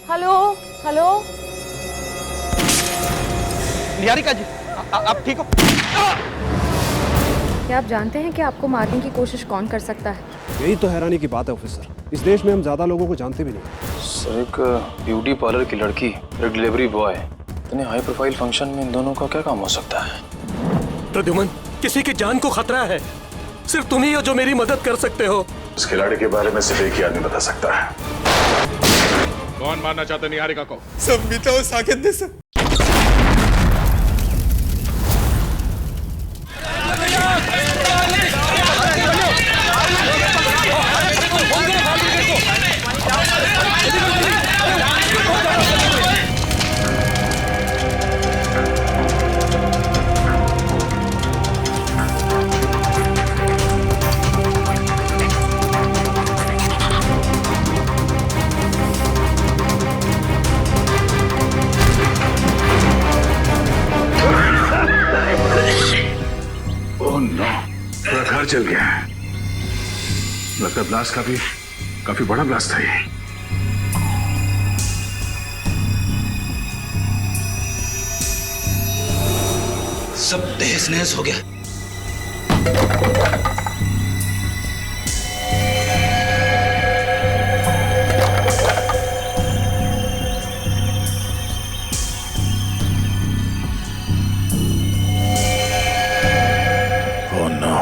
Hello hello. Niharika जी, आप ठीक हो? क्या आप जानते हैं कि आपको मारने की कोशिश कौन कर सकता है? यही तो हैरानी की बात है ऑफिसर, इस देश में हम ज्यादा लोगों को जानते भी नहीं। सर, एक ब्यूटी पार्लर की लड़की, एक डिलीवरी बॉय, इतने हाई प्रोफाइल फंक्शन में इन दोनों का क्या काम हो सकता है? प्रद्युमन, किसी की जान को खतरा है। सिर्फ तुम ही हो जो मेरी मदद कर सकते हो। इस खिलाड़ी के बारे में सिर्फ एक ही आदमी बता सकता है। कौन मारना चाहता है निहारिका को? सब मीता और साकेत ने सब। ओह नो, पूरा घर जल गया है। लगता है ब्लास्ट काफी बड़ा ब्लास्ट था ये। सब तहस नहस हो गया। ओह नो,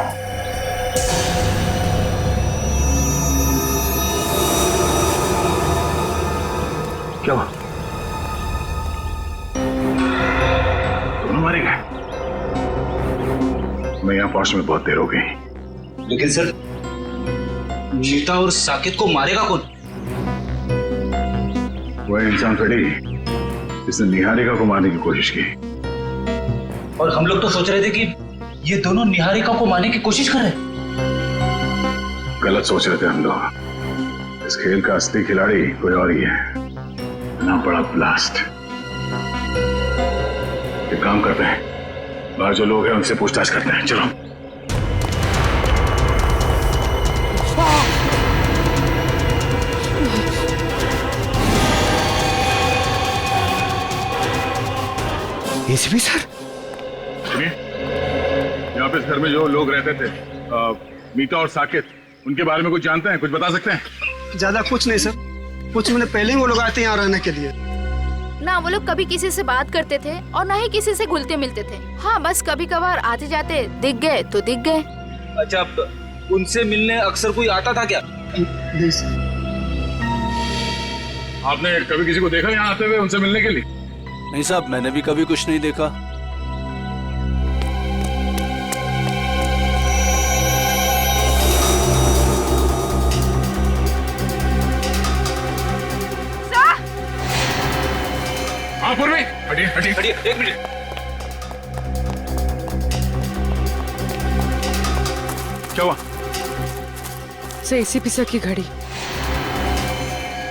क्या हुआ? दोनों मारे गए? मैं यहाँ पहुंचने में बहुत देर हो गई। लेकिन सर, मीता और साकेत को मारेगा कौन? वह इंसान थोड़ी जिसने निहारिका को मारने की कोशिश की। और हम लोग तो सोच रहे थे कि ये दोनों निहारिका को मारने की कोशिश कर रहे हैं। गलत सोच रहे थे हम लोग। इस खेल का असली खिलाड़ी कोई और ही है, ना बड़ा ब्लास्ट। एक काम करते हैं, बाहर जो लोग हैं उनसे पूछताछ करते हैं। चलो। एसीपी सर, सुनिए, यहाँ पे इस घर में जो लोग रहते थे, मीता और साकेत, उनके बारे में कुछ जानते हैं? कुछ बता सकते हैं? ज्यादा कुछ नहीं सर, कुछ महीने पहले ही वो लोग आए थे यहाँ रहने के लिए। ना वो लोग कभी किसी से बात करते थे और ना ही किसी से घुलते मिलते थे। हाँ, बस कभी कभार आते जाते दिख गए तो दिख गए। अच्छा, उनसे मिलने अक्सर कोई आता था क्या? नहीं सर। आपने कभी किसी को देखा यहाँ आते हुए उनसे मिलने के लिए? नहीं साहब, मैंने भी कभी कुछ नहीं देखा। हाँ पूर्वी, हटिए हटिए हटिए, एक मिनट। क्या हुआ? सर, एसीपी सर की घड़ी।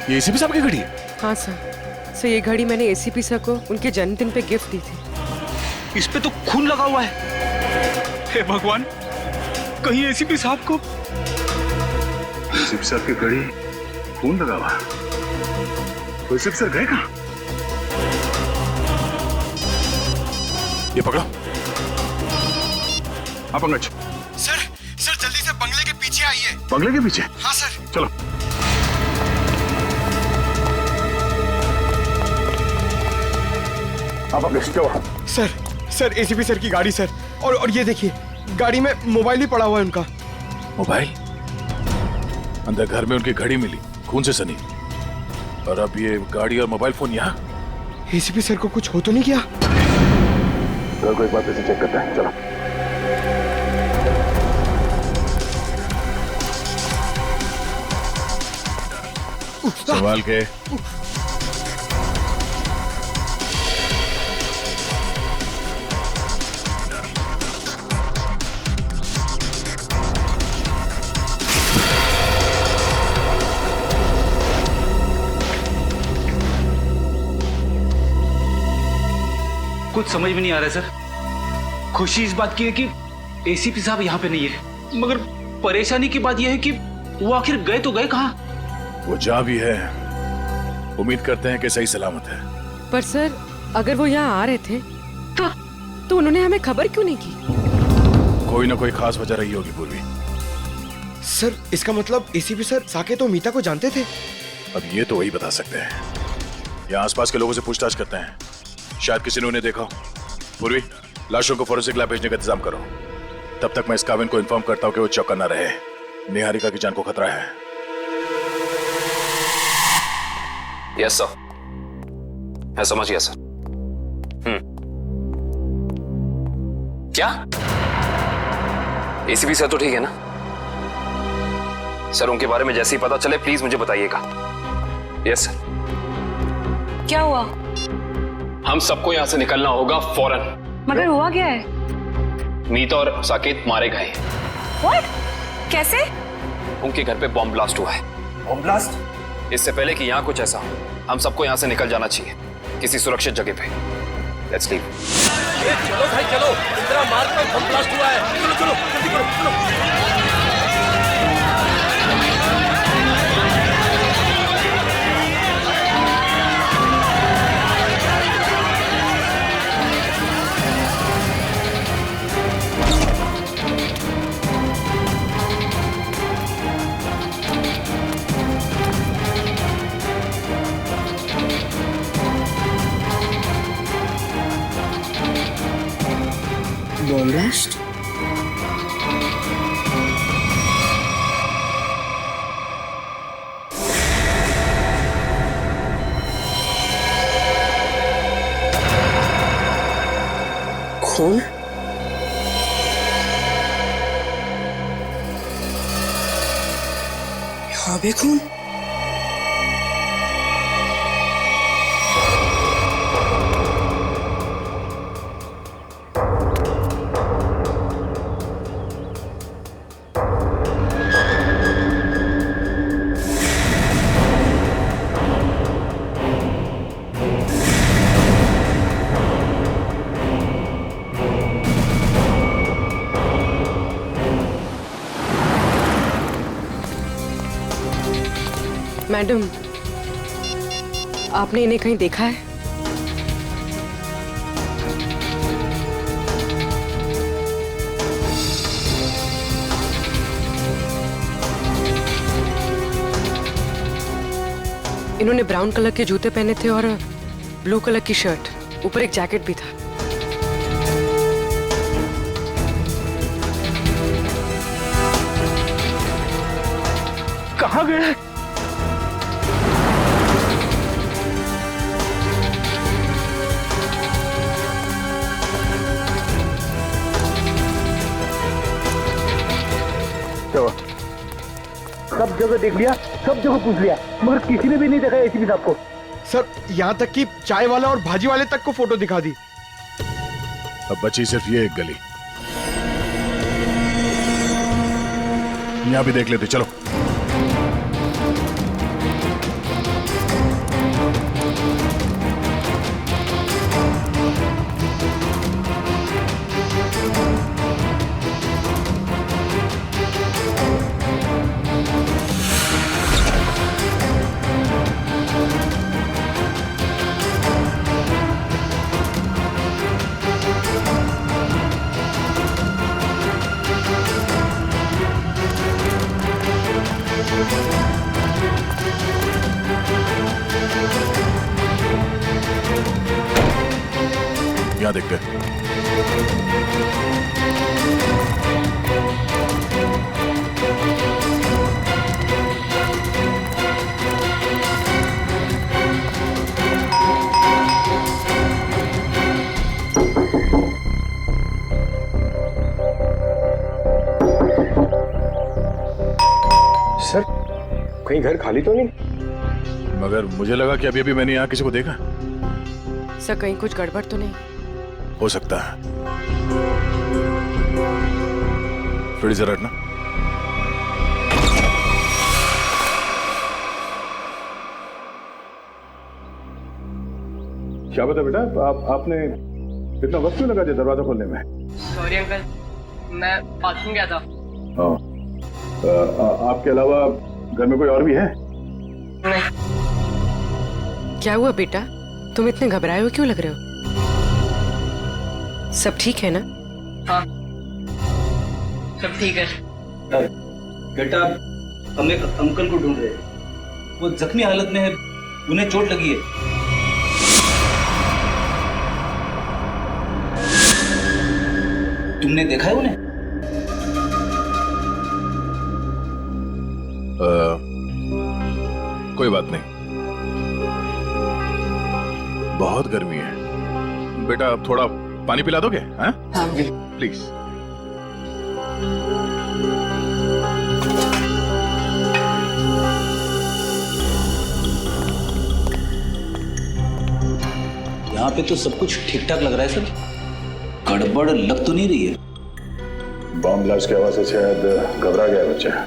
ये एसीपी साहब की घड़ी है? हाँ सर, ये घड़ी मैंने एसीपी सर को उनके जन्मदिन पे गिफ्ट दी थी। इस पे तो खून लगा हुआ है। हे भगवान, कहीं एसीपी साहब को। एसीपी साहब की घड़ी, खून लगा हुआ। तो एसीपी सर गए कहाँ? ये पकड़ो। हाँ पंकज। सर जल्दी से बंगले के पीछे आइए। बंगले के पीछे? हाँ सर। चलो। आप पंकज, क्या हुआ? सर एसीपी सर की गाड़ी सर, और ये देखिए, गाड़ी में मोबाइल भी पड़ा हुआ है उनका। मोबाइल? अंदर घर में उनकी घड़ी मिली, खून से सनी, और अब ये गाड़ी और मोबाइल फोन यहाँ? एसीपी सर को कुछ हो तो नहीं गया? को एक बार फिर से चेक करते हैं। चलो। संभाल के। कुछ समझ में नहीं आ रहा है सर। खुशी इस बात की है कि एसीपी साहब यहाँ पे नहीं है, मगर परेशानी की बात यह है कि वो आखिर गए तो गए कहाँ? वो जहाँ भी है उम्मीद करते हैं कि सही सलामत है। पर सर, अगर वो यहाँ आ रहे थे तो उन्होंने हमें खबर क्यों नहीं की? कोई ना कोई खास वजह रही होगी पूर्वी। सर इसका मतलब एसीपी सर साकेत और मीता को जानते थे? अब ये तो वही बता सकते हैं। यहाँ आसपास के लोगों से पूछताछ करते हैं, शायद किसी ने उन्हें देखा हो। पूर्वी, लाशों को फोरेंसिक लैब भेजने का इंतजाम करो। तब तक मैं इस काविन को इन्फॉर्म करता हूँ कि वो चौकन्ना रहे। निहारिका की जान को खतरा है। यस सर, मैं समझ गया सर। क्या एसीपी सर तो ठीक है ना? सर उनके बारे में जैसे ही पता चले प्लीज मुझे बताइएगा। Yes sir. क्या हुआ? हम सबको यहाँ से निकलना होगा फौरन। मगर हुआ क्या है? मीता और साकेत मारे गए। What? कैसे? उनके घर पे बॉम्ब ब्लास्ट हुआ है। Bomb blast? इससे पहले कि यहाँ कुछ ऐसा हो, हम सबको यहाँ से निकल जाना चाहिए किसी सुरक्षित जगह पे। Let's leave. चलो भाई चलो, इंदिरा मार्ग में बम ब्लास्ट हुआ है। चलो चलो जल्दी करो, चलो। Bomb blast? खून? यहाँ भी खून? मैडम, आपने इन्हें कहीं देखा है? इन्होंने ब्राउन कलर के जूते पहने थे और ब्लू कलर की शर्ट, ऊपर एक जैकेट भी था। कहाँ गए? सब जगह देख लिया, सब जगह पूछ लिया, मगर किसी ने भी नहीं देखा एसीपी साहब को। सर यहाँ तक कि चाय वाला और भाजी वाले तक को फोटो दिखा दी। अब बची सिर्फ ये एक गली, यहाँ भी देख लेते। चलो। यहाँ देखते हैं। सर कहीं घर खाली तो नहीं? मगर मुझे लगा कि अभी अभी मैंने यहाँ किसी को देखा। सर कहीं कुछ गड़बड़ तो नहीं? हो सकता है। थोड़ी जरा हटना। क्या बता बेटा, आपने इतना वक्त क्यों लगा दिया दरवाजा खोलने में? सॉरी अंकल, मैं बाथरूम गया था। हाँ, आपके अलावा घर में कोई और भी है? नहीं। क्या हुआ बेटा? तुम इतने घबराए हुए क्यों लग रहे हो? सब ठीक है ना? हाँ सब ठीक है। बेटा हम एक अंकल को ढूंढ रहे हैं, वो जख्मी हालत में है, उन्हें चोट लगी है। तुमने देखा है उन्हें? कोई बात नहीं, बहुत गर्मी है। बेटा अब थोड़ा पानी पिला दोगे? हाँ प्लीज। यहाँ पे तो सब कुछ ठीक ठाक लग रहा है सर, गड़बड़ लग तो नहीं रही है। बॉम्ब ब्लास्ट की आवाज से शायद घबरा गया बच्चा।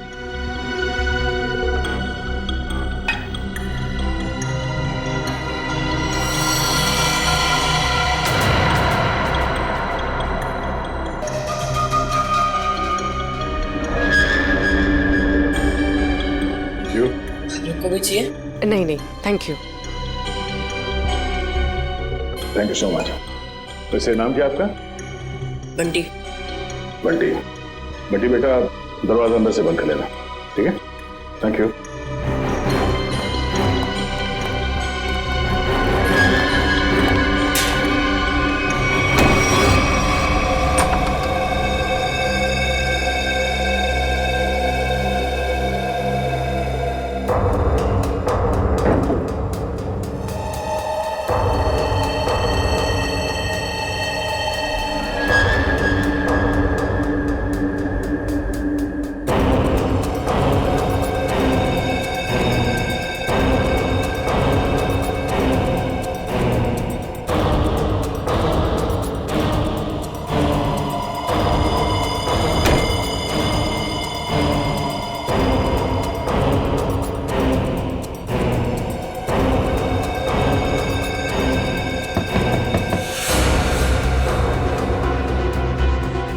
को भी चाहिए? नहीं नहीं thank you. Thank you so much. वैसे नाम क्या आपका? बंटी। बंटी। बंटी बेटा दरवाजा अंदर से बंद कर लेना, ठीक है? Thank you.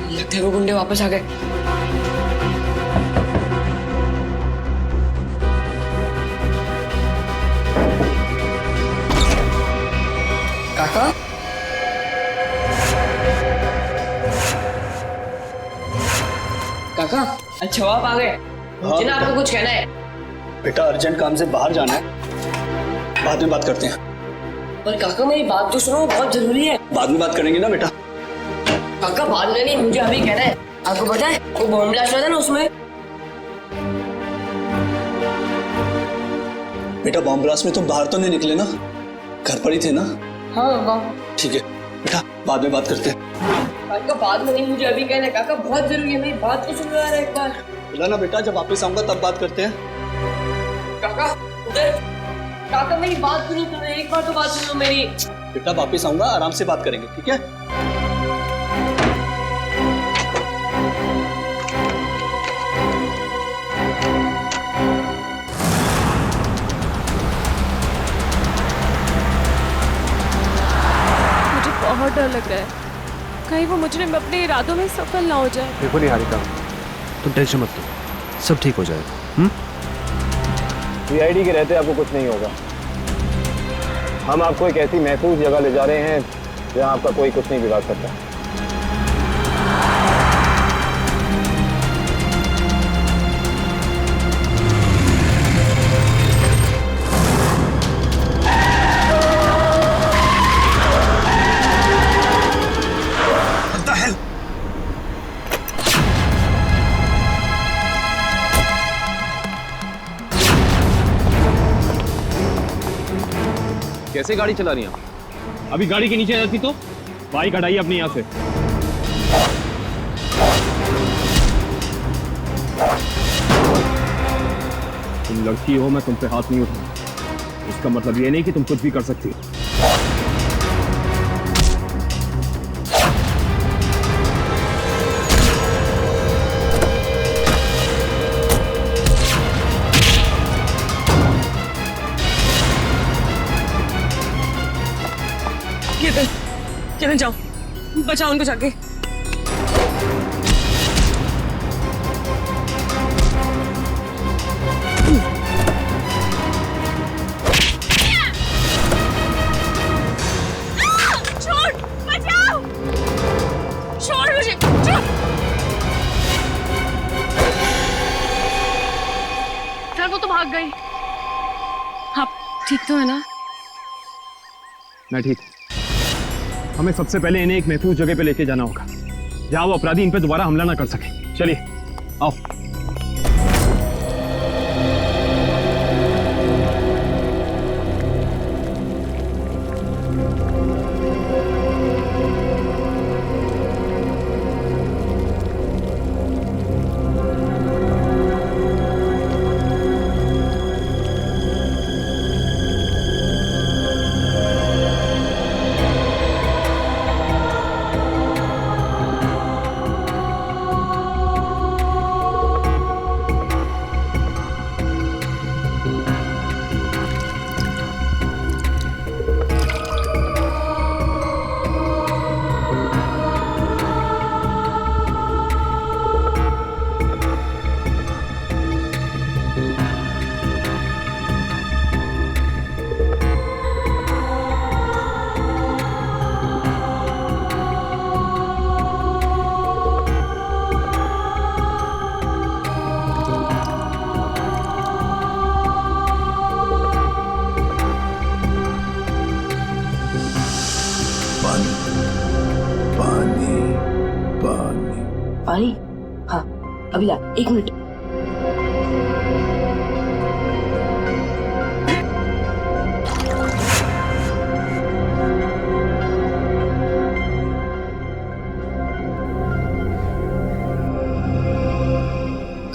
लगता है वो गुंडे वापस आ गए। काका काका अच्छा आप आ गए। मुझे ना आपको कुछ कहना है। बेटा अर्जेंट काम से बाहर जाना है, बाद में बात करते हैं। पर काका मेरी बात तो सुनो, बहुत जरूरी है। बाद में बात करेंगे ना बेटा। काका बाद में नहीं, मुझे अभी कहना है। आपको पता है वो बॉम्ब ब्लास्ट हुआ था ना, उसमें बेटा बॉम्ब ब्लास्ट में तुम बाहर तो नहीं निकले ना, घर पर ही थे ना? हाँ ठीक है बेटा, बाद में बात करते हैं। काका बाद में नहीं, मुझे अभी कहना है। काका बहुत जरूरी है, मेरी बात तो सुनो यार एक बार। बोला ना बेटा, जब वापस आऊंगा तब बात करते हैं। काका उधर, काका मेरी बात सुनो, तुमने एक बार तो बात सुनो मेरी। बेटा वापस आऊंगा, आराम से बात करेंगे, ठीक है? बहुत डर लग रहा है, कहीं वो मुजरिम अपने इरादों में सफल ना हो जाए। देखो निहारिका, तुम टेंशन मत लो, सब ठीक हो जाएगा। सीआईडी के रहते आपको कुछ नहीं होगा। हम आपको एक ऐसी महफूज जगह ले जा रहे हैं जहां आपका कोई कुछ नहीं बिगाड़ सकता। कैसे गाड़ी चला रही हैं? अभी गाड़ी के नीचे जाती तो बाइक हटाइए अपने यहाँ से। तुम लड़की हो, मैं तुम पे हाथ नहीं उठाऊंगा। इसका मतलब ये नहीं कि तुम कुछ भी कर सकती हो। चले जाओ, बचाओ उनको जाके। मैं ठीक हूँ। हमें सबसे पहले इन्हें एक महफूज जगह पे लेके जाना होगा जहाँ वो अपराधी इन पे दोबारा हमला ना कर सके। चलिए आओ। पानी? हाँ अभी ला, 1 मिनट।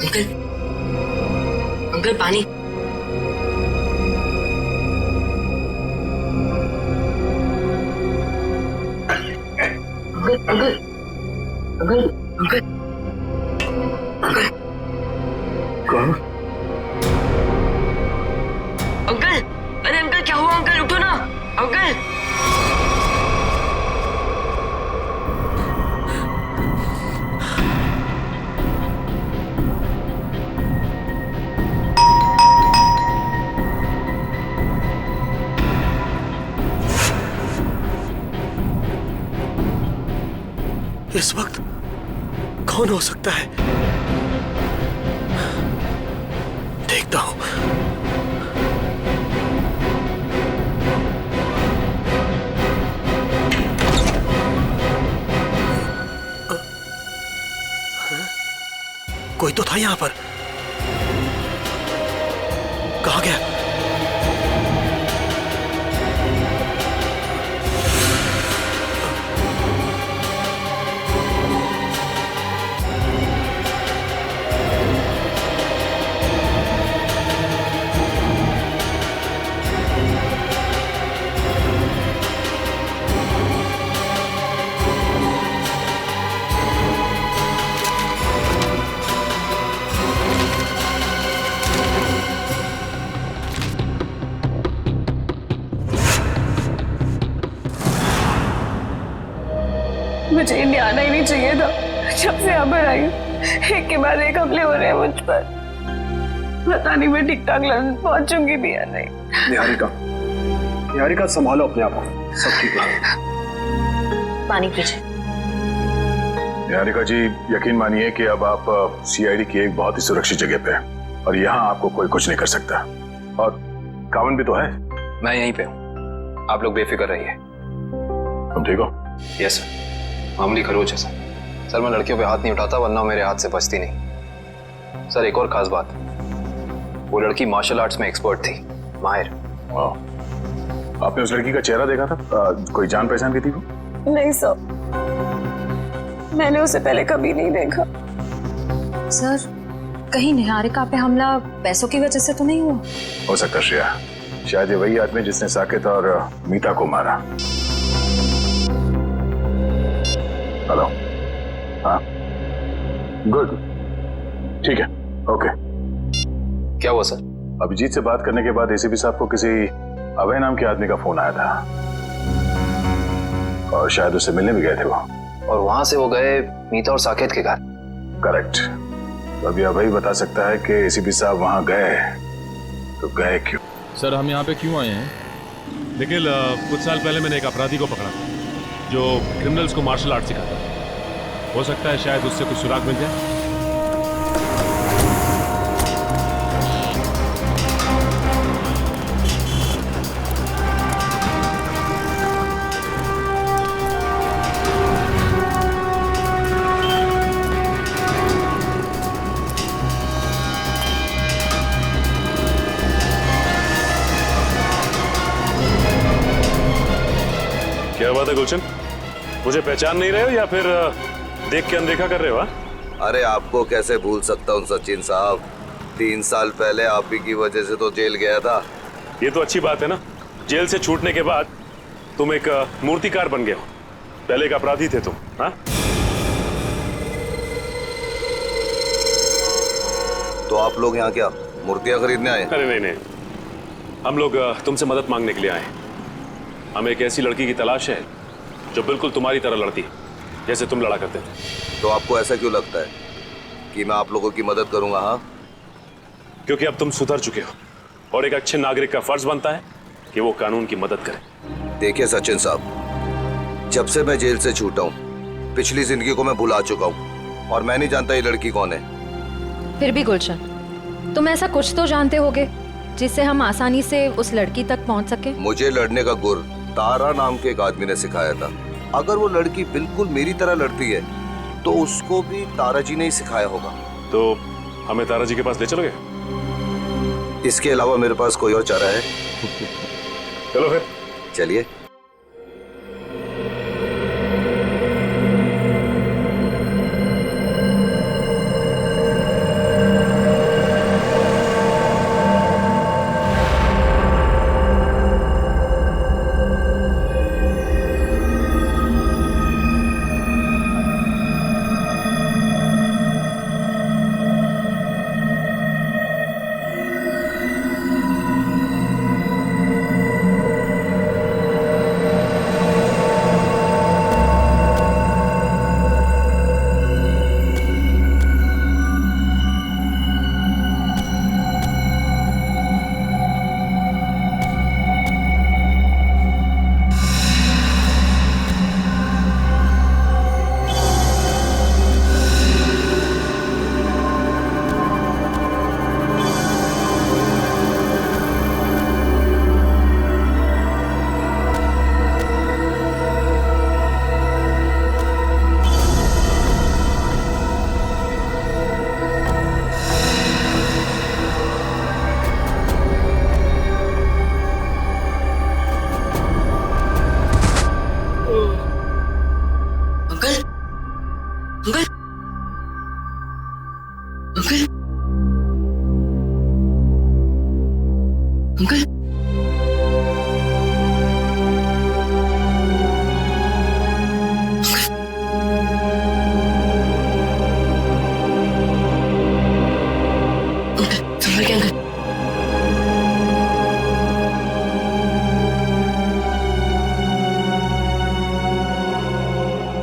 अंकल, अंकल पानी। अंकल अंकल अंकल अंकल कौन? अंकल, अरे अंकल क्या हुआ? अंकल उठो ना अंकल। इस वक्त कौन हो सकता है? देखता हूं। कोई तो था यहां पर। कहां गया? मुझे इंडिया आना ही नहीं चाहिए था। जब से यहाँ पर आई हूँ, एक के बाद एक हमले हो रहे हैं मुझ पर। पता नहीं मैं ठीक ठाक लंदन पहुंचूंगी भी या नहीं। निहारिका, निहारिका संभालो अपने आप को, सब ठीक है। पानी पीजिए। निहारिका जी, यकीन मानिए कि अब आप सीआईडी की एक बहुत ही सुरक्षित जगह पे हैं और यहाँ आपको कोई कुछ नहीं कर सकता। और कावन भी तो है। मैं यहीं पे हूँ, आप लोग बेफिक्र रहिए। तुम ठीक हो? यस सर, मामूली खरोच है सर। मैं लड़कियों पे हाथ नहीं उठाता, वरना मेरे हाथ से बचती नहीं। सर एक और खास बात, वो लड़की मार्शल आर्ट्स में एक्सपर्ट थी, माहिर। आपने उस लड़की का चेहरा देखा था? कोई जान पहचान की थी वो? नहीं सर, मैंने उसे पहले कभी नहीं देखा। सर, कहीं निहारिका पे हमला पैसों की वजह से तो नहीं हुआ? हो सकता श्रेया, शायद ये वही आदमी जिसने साकेत और मीता को मारा। हेलो, हाँ, गुड, ठीक है, ओके। क्या हुआ सर? अभिजीत से बात करने के बाद एसीपी साहब को किसी अभय नाम के आदमी का फोन आया था और शायद उससे मिलने भी गए थे वो। और वहां से वो गए मीता और साकेत के घर? करेक्ट। तो अभी अभय बता सकता है कि एसीपी साहब वहां गए तो गए क्यों? सर हम यहाँ पे क्यों आए हैं? देखिए कुछ साल पहले मैंने एक अपराधी को पकड़ा था जो क्रिमिनल्स को मार्शल आर्ट सिखाता है। हो सकता है शायद उससे कुछ सुराग मिल जाए। क्या बात है गुलशन, मुझे पहचान नहीं रहे हो या फिर देख के अनदेखा कर रहे हो? अरे आपको कैसे भूल सकता हूँ सचिन साहब, 3 साल पहले आप ही की वजह से तो जेल गया था। ये तो अच्छी बात है ना, जेल से छूटने के बाद तुम एक मूर्तिकार बन गए हो, पहले एक अपराधी थे तुम। हाँ, तो आप लोग यहाँ क्या मूर्तियां खरीदने आए? अरे नहीं नहीं, हम लोग तुमसे मदद मांगने के लिए आए हैं। हमें एक ऐसी लड़की की तलाश है जो बिल्कुल तुम्हारी तरह लड़ती है, जैसे तुम लड़ा करते थे। तो आपको ऐसा क्यों लगता है कि मैं आप लोगों की मदद करूंगा? हाँ, क्योंकि अब तुम सुधर चुके हो और एक अच्छे नागरिक का फर्ज बनता है कि वो कानून की मदद करे। देखिए सचिन साहब, जब से मैं जेल से छूटा हूँ पिछली जिंदगी को मैं भुला चुका हूँ और मैं नहीं जानता ये लड़की कौन है। फिर भी गुलशन, तुम ऐसा कुछ तो जानते होगे जिससे हम आसानी से उस लड़की तक पहुंच सके। मुझे लड़ने का गुर तारा नाम के एक आदमी ने सिखाया था। अगर वो लड़की बिल्कुल मेरी तरह लड़ती है तो उसको भी तारा जी ने ही सिखाया होगा। तो हमें तारा जी के पास ले चलोगे? इसके अलावा मेरे पास कोई और चारा है? चलो फिर चलिए।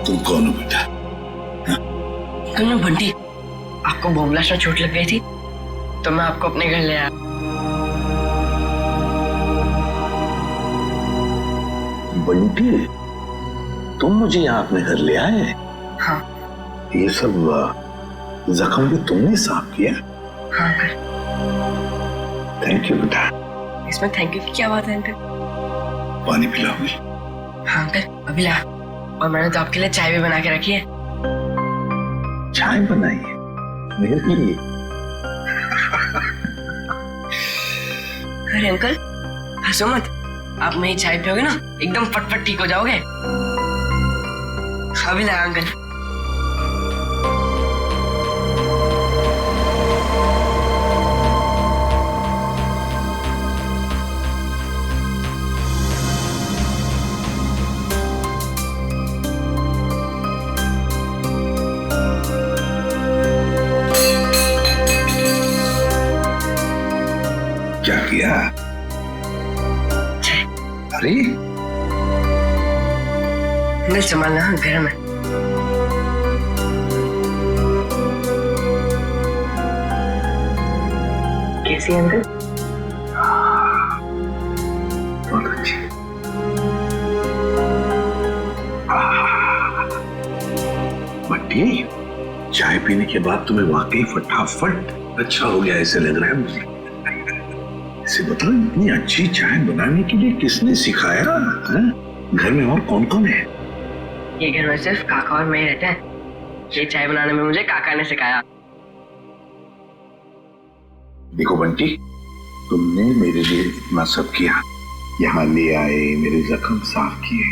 तुम कौन हो बेटा? कल मैं बंटी, आपको बम ब्लास्ट में चोट लग गई थी तो मैं आपको अपने घर ले आया। बंटी, तुम मुझे यहाँ अपने घर ले आए? हाँ। ये सब जख्म भी तुमने साफ किया? हाँ अंकल। थैंक यू बेटा। इसमें थैंक यू की क्या बात है अंकल? पानी पिलाओगे? हाँ अंकल, अभी ला। और मैंने तो आपके लिए चाय भी बना के रखी है। चाय बनाई है मेरे लिए? अरे अंकल हंसो मत, आप मेरी चाय पियोगे ना एकदम फटफट ठीक हो जाओगे। अभी ला अंकल। क्या किया? अरे अंकल संभालना, गर्म है। कैसी है अंकल? बहुत अच्छी। बंटी, चाय पीने के बाद तुम्हें वाकई फटाफट अच्छा हो गया ऐसे लग रहा है मुझे। इसे बताओ, इतनी अच्छी चाय बनाने के लिए किसने सिखाया? घर में और कौन कौन है? ये घर में सिर्फ काका और मैं रहते हैं। ये चाय बनाने में मुझे काका ने सिखाया। देखो बंटी, तुमने मेरे लिए इतना सब किया, यहाँ ले आए, मेरे जख्म साफ किए,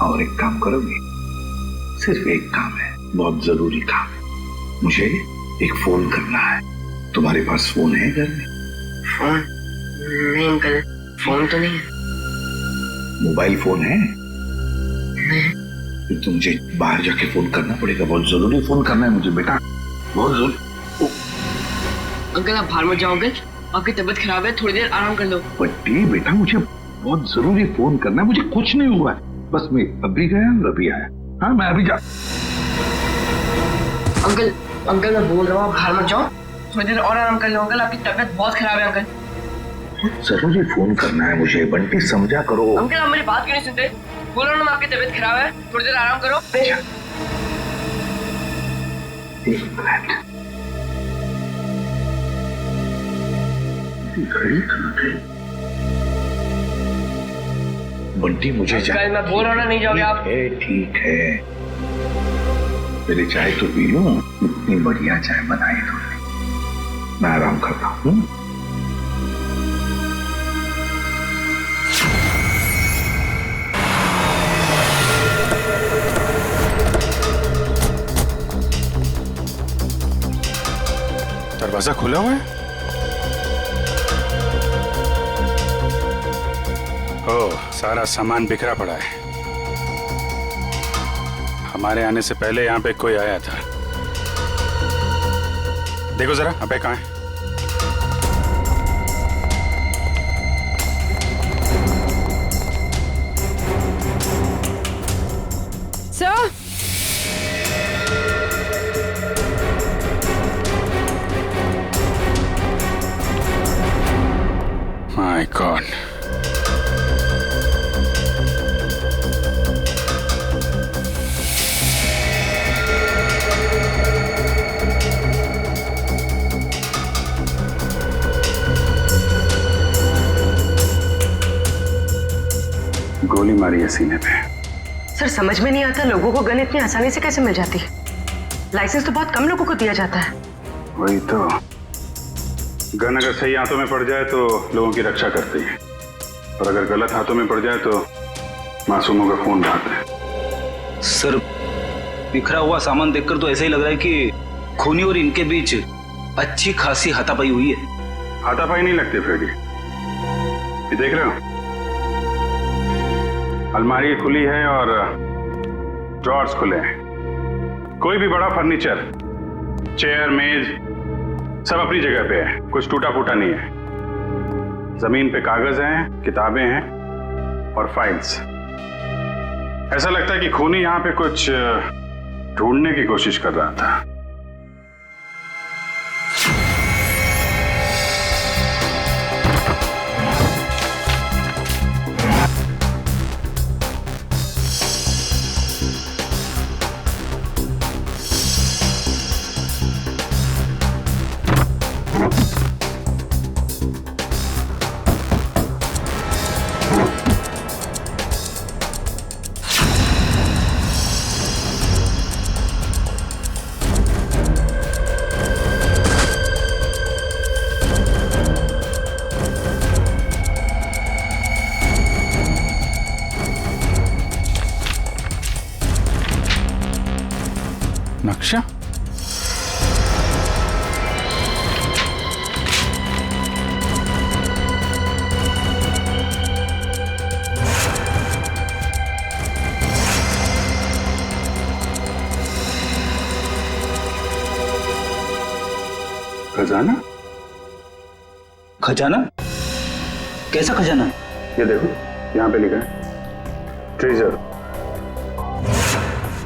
और एक काम करोगे? सिर्फ एक काम है, बहुत जरूरी काम है। मुझे एक फोन करना है। तुम्हारे पास फोन है घर में? फोन? नहीं अंकल, फोन तो नहीं है। मोबाइल फोन है? नहीं। फिर तो मुझे बाहर जाके फोन करना पड़ेगा। बहुत जरूरी फोन करना है मुझे बेटा, बहुत जरूरी। अंकल आप बाहर मत जाओ अंकल, आपकी तबीयत खराब है, थोड़ी देर आराम कर लो। बट्टी बेटा, मुझे बहुत जरूरी फोन करना है। मुझे कुछ नहीं हुआ है, बस मैं अभी गया अभी आया। हाँ मैं अभी जा। अंकल मैं बोल रहा हूँ आप बाहर मत जाओ, थोड़ी देर और आराम कर लो अंकल, आपकी तबीयत बहुत खराब है अंकल। बहुत जरूरी फोन करना है मुझे, बंटी समझा करो। अंकल आप मेरी बात क्यों नहीं सुनते? बोल रहा हूँ ना आपकी तबीयत खराब है, थोड़ी देर आराम करो। एक मिनट, घड़ी कहाँ गई? बंटी मुझे अंकल मैं बोल रहा हूँ ना, नहीं जाओगे आप? ठीक है, मेरी चाय तो पी लो। इतनी बढ़िया चाय बनाई तुमने, मैं आराम करता हूँ। दरवाजा खुला हुआ है? ओह, सारा सामान बिखरा पड़ा है। हमारे आने से पहले यहाँ पे कोई आया था। देखो जरा, अबे कहाँ है? सर, माय गॉड, गोली मारी है सीने पे। सर समझ में नहीं आता, लोगों को गन इतनी आसानी से कैसे मिल जाती है? लाइसेंस तो बहुत कम लोगों को दिया जाता है। वही तो, गन अगर सही हाथों में पड़ जाए तो लोगों की रक्षा करती है, और अगर गलत हाथों में पड़ जाए तो मासूमों का खून बहाता है। सर बिखरा हुआ सामान देखकर तो ऐसा ही लग रहा है कि खूनी और इनके बीच अच्छी खासी हाथापाई हुई है। हाथापाई नहीं लगती फ्रेडी, ये देख रहे हो, अलमारी खुली है और ड्रॉर्स खुले हैं। कोई भी बड़ा फर्नीचर, चेयर, मेज, सब अपनी जगह पे है, कुछ टूटा फूटा नहीं है। जमीन पे कागज हैं, किताबें हैं और फाइल्स। ऐसा लगता है कि खूनी यहां पे कुछ ढूंढने की कोशिश कर रहा था। नक्शा? खजाना? खजाना? कैसा खजाना? ये देखो, यहाँ पे लिखा है ट्रेजर,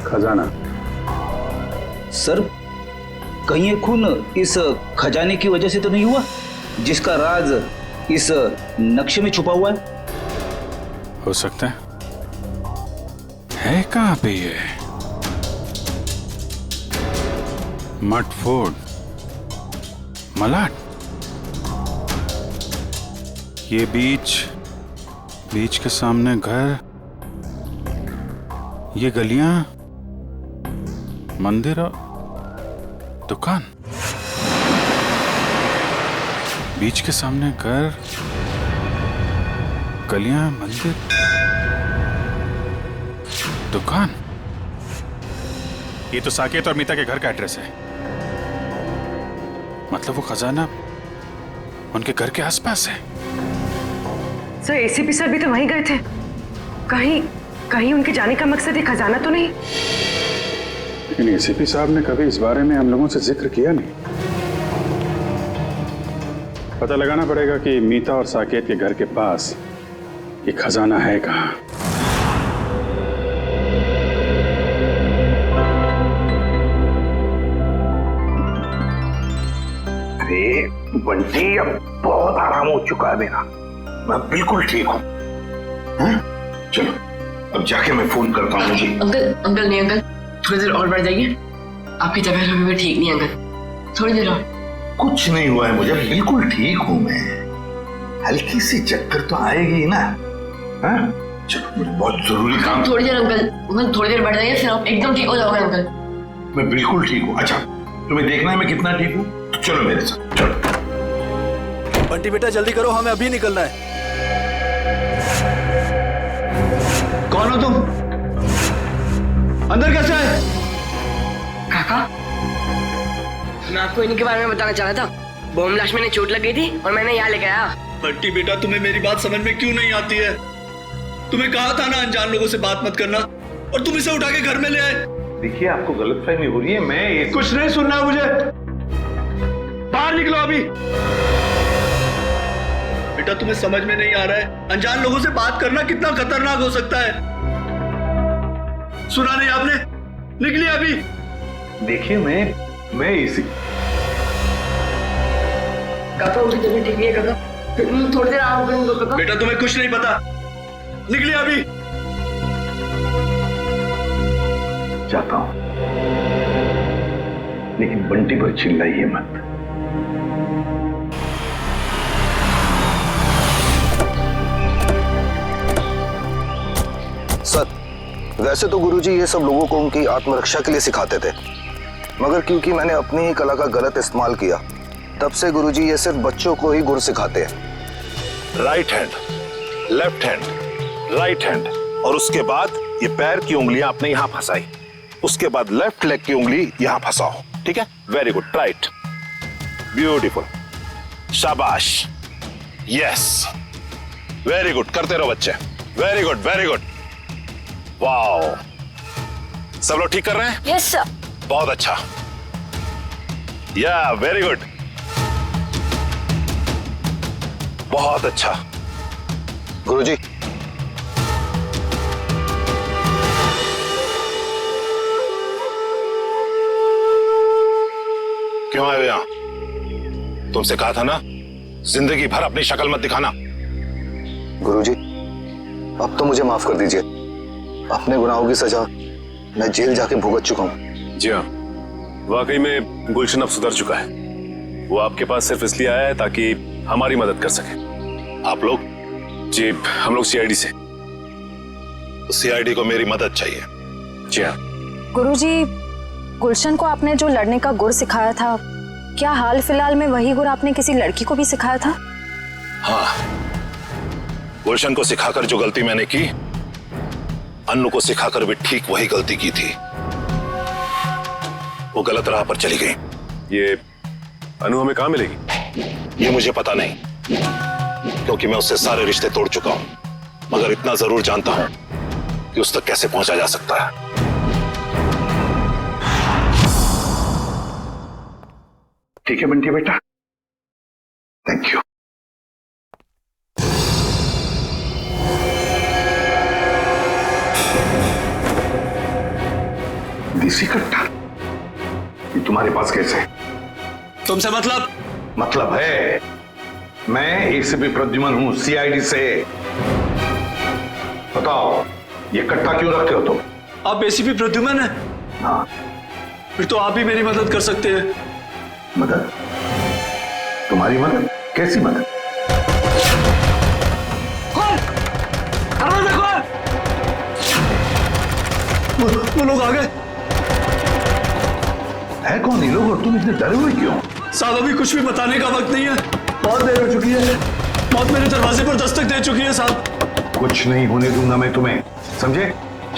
खजाना। सर कहीं ये खून इस खजाने की वजह से तो नहीं हुआ, जिसका राज इस नक्शे में छुपा हुआ है? हो सकता है कहाँ पे ये? मट फोर्ड, मलाट, ये बीच के सामने घर, ये गलियां, मंदिर और दुकान। बीच के सामने घर, गलियां, मंदिर। दुकान? ये तो साकेत और मीता के घर का एड्रेस है। मतलब वो खजाना उनके घर के आसपास है। सर एसीपी सर भी तो वहीं गए थे। कहीं कहीं उनके जाने का मकसद ये खजाना तो नहीं? लेकिन एसीपी साहब ने कभी इस बारे में हम लोगों से जिक्र किया नहीं। पता लगाना पड़ेगा कि मीता और साकेत के घर के पास ये खजाना है कहाँ। अरे बंटी, अब बहुत आराम हो चुका है मेरा, मैं बिल्कुल ठीक हूँ। चलो अब जाके मैं फोन करता हूँ जी। अंकल नहीं अंकल, थोड़ी देर और बढ़ जाइए। आपकी तबीयत अभी भी ठीक नहीं अंकल, थोड़ी देर और। कुछ नहीं हुआ है मुझे, बिल्कुल ठीक हूँ मैं। हल्की सी चक्कर तो आएगी ना। चलो मुझे बहुत जरूरी काम। थोड़ी देर अंकल, थोड़ी देर बढ़ जाइए, फिर आप एकदम ठीक हो जाओगे अंकल। मैं बिल्कुल ठीक हूँ। अच्छा तुम्हें देखना है मैं कितना ठीक हूँ, तो चलो मेरे साथ चलो। बंटी बेटा जल्दी करो, हमें अभी निकलना है। कौन हो तुम? अंदर कैसे आए? काका, मैं आपको इन्हीं के बारे में बताना चाह रहा था। बॉम्ब ब्लास्ट में चोट लग गई थी और मैंने यहाँ लेके आया। बंटी बेटा तुम्हें मेरी बात समझ में क्यों नहीं आती है? तुम्हें कहा था ना अनजान लोगों से बात मत करना, और तुम इसे उठा के घर में ले आए। देखिए आपको गलतफहमी हो रही है, मैं कुछ नहीं सुनना मुझे, बाहर निकलो अभी। बेटा तुम्हें समझ में नहीं आ रहा है, अनजान लोगों से बात करना कितना खतरनाक हो सकता है। सुना नहीं आपने? निकलिए अभी। देखिए मैं इसी काका उनकी तबीयत ठीक नहीं है काका, थोड़ी देर आराम करेंगे काका। बेटा तुम्हें कुछ नहीं पता, निकलिए अभी। जाता हूं, लेकिन बंटी पर चिल्लाइए मत। सर, वैसे तो गुरुजी ये सब लोगों को उनकी आत्मरक्षा के लिए सिखाते थे, मगर क्योंकि मैंने अपनी ही कला का गलत इस्तेमाल किया, तब से गुरुजी ये सिर्फ बच्चों को ही गुर सिखाते हैं। Right hand, left hand, right hand, और उसके बाद ये पैर की उंगलियां आपने यहां फंसाई, उसके बाद लेफ्ट लेग की उंगली यहां फंसाओ। ठीक है? वेरी गुड, राइट, ब्यूटीफुल, शाबाश, यस, वेरी गुड, करते रहो बच्चे, very good, very good, wow. सब लोग ठीक कर रहे हैं? Yes sir. बहुत अच्छा, या वेरी गुड, बहुत अच्छा। गुरुजी, क्यों आए हो यहां? तुमसे कहा था ना जिंदगी भर अपनी शक्ल मत दिखाना। गुरुजी, अब तो मुझे माफ कर दीजिए, अपने गुनाहों की सजा मैं जेल जाके भुगत चुका हूं। जी हाँ, वाकई में गुलशन अब सुधर चुका है। वो आपके पास सिर्फ इसलिए आया है ताकि हमारी मदद कर सके। आप लोग? जी हम लोग सीआईडी से। सीआईडी को मेरी मदद चाहिए। जी हाँ। गुरुजी, गुलशन को आपने जो लड़ने का गुर सिखाया था, क्या हाल फिलहाल में वही गुर आपने किसी लड़की को भी सिखाया था? हाँ, गुलशन को सिखाकर जो गलती मैंने की, अन्नू को सिखाकर भी ठीक वही गलती की थी। वो गलत राह पर चली गई। ये अनु हमें कहाँ मिलेगी? ये मुझे पता नहीं, क्योंकि मैं उससे सारे रिश्ते तोड़ चुका हूं, मगर इतना जरूर जानता हूं कि उस तक कैसे पहुंचा जा सकता है। ठीक है बंटी बेटा, थैंक यू। देसी कट्टा ये तुम्हारे पास कैसे? तुमसे मतलब? मतलब है, मैं एसीपी प्रद्युमन हूं, सीआईडी से। बताओ ये कट्टा क्यों रखते हो तुम? आप एसीपी प्रद्युमन हैं? हाँ। फिर तो आप ही मेरी मदद कर सकते हैं। मदद? तुम्हारी मदद? कैसी मदद? वो लोग आ गए। है कौन ये लोग और तुम इतने डरे हुए क्यों? साहब अभी कुछ भी बताने का वक्त नहीं है, बहुत देर हो चुकी है। मौत मेरे दरवाजे पर दस्तक दे चुकी है साहब। कुछ नहीं होने दूंगा मैं तुम्हें, समझे?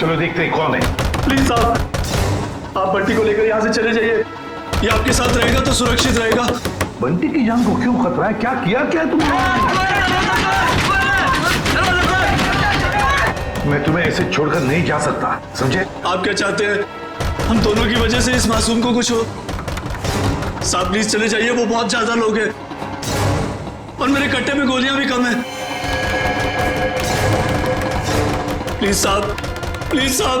चलो देखते हैं कौन है। प्लीज साहब, आप बंटी को लेकर यहाँ से चले जाइए। ये आपके साथ रहेगा तो सुरक्षित रहेगा। बंटी की जान को क्यों खतरा है? क्या किया क्या तुमने? मैं तुम्हें ऐसे छोड़कर नहीं जा सकता, समझे? आप क्या चाहते हैं? हम दोनों की वजह से इस मासूम को कुछ हो? साहब प्लीज चले जाइए, वो बहुत ज्यादा लोग हैं और मेरे कट्टे में गोलियां भी कम है। प्लीज साहब, प्लीज साहब,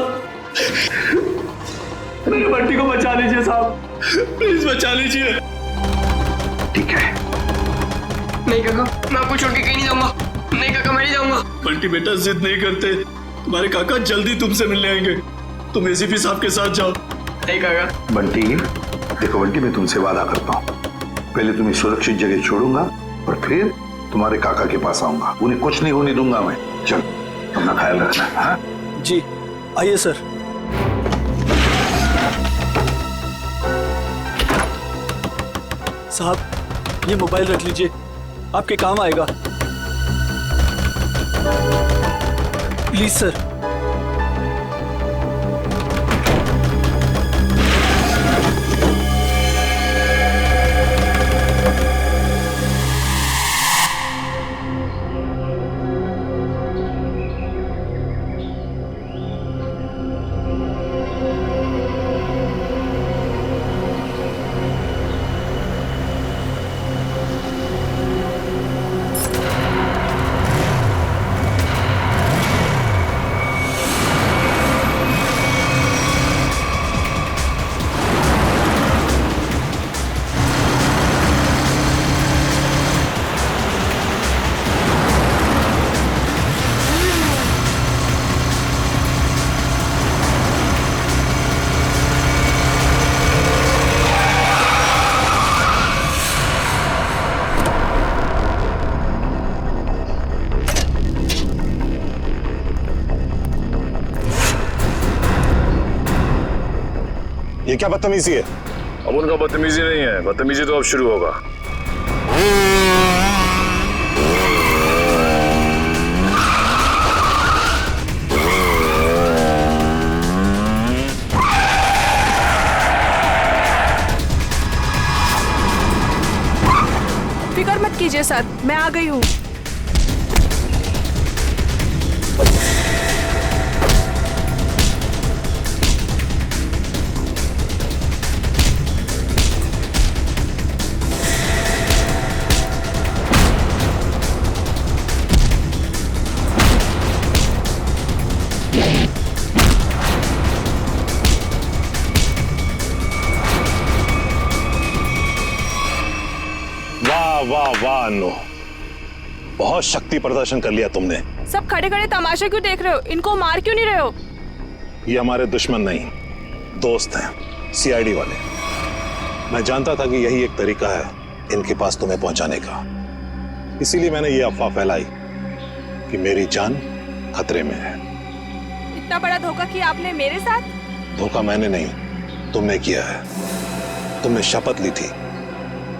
मेरे बंटी को बचा लीजिए साहब, प्लीज बचा लीजिए। ठीक है। नहीं काका, मैं आपको छोड़ के कहीं नहीं जाऊंगा। नहीं काका, मैं नहीं जाऊंगा। बंटी बेटा जिद नहीं करते, तुम्हारे काका जल्दी तुमसे मिलने आएंगे। तुम एसीपी साहब के साथ जाओ। नहीं काका। बंटी, देखो बंटी, मैं तुमसे वादा करता हूँ, पहले तुम्हें सुरक्षित जगह छोड़ूंगा और फिर तुम्हारे काका के पास आऊंगा। उन्हें कुछ नहीं होने दूंगा मैं। चल, अपना ख्याल रखना। हाँ जी, आइए सर। साहब, ये मोबाइल रख लीजिए, आपके काम आएगा। Please sir. ये क्या बदतमीजी है? अब उनका बदतमीजी नहीं है, बदतमीजी तो अब शुरू होगा। फिक्र मत कीजिए सर, मैं आ गई हूँ। वाह वाह अनु, बहुत शक्ति प्रदर्शन कर लिया तुमने। सब खड़े खड़े तमाशा क्यों देख रहे हो? इनको मार क्यों नहीं रहे हो? ये हमारे दुश्मन नहीं, दोस्त हैं, सीआईडी वाले। मैं जानता था कि यही एक तरीका है इनके पास तुम्हें पहुंचाने का, इसीलिए मैंने ये अफवाह फैलाई कि मेरी जान खतरे में है। इतना बड़ा धोखा किया आपने मेरे साथ? धोखा मैंने नहीं, तुमने किया है। तुमने शपथ ली थी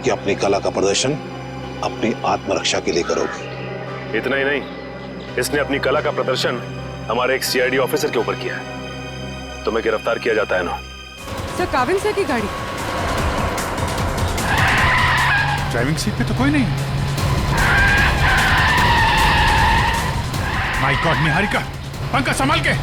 कि अपनी कला का प्रदर्शन अपनी आत्मरक्षा के लिए करोगे। इतना ही नहीं, इसने अपनी कला का प्रदर्शन हमारे एक सीआईडी ऑफिसर के ऊपर किया है। तुम्हें गिरफ्तार किया जाता है ना। सर, काविन सर की गाड़ी। ड्राइविंग सीट पे तो कोई नहीं। माय गॉड, निहारिका, पंखा संभाल के।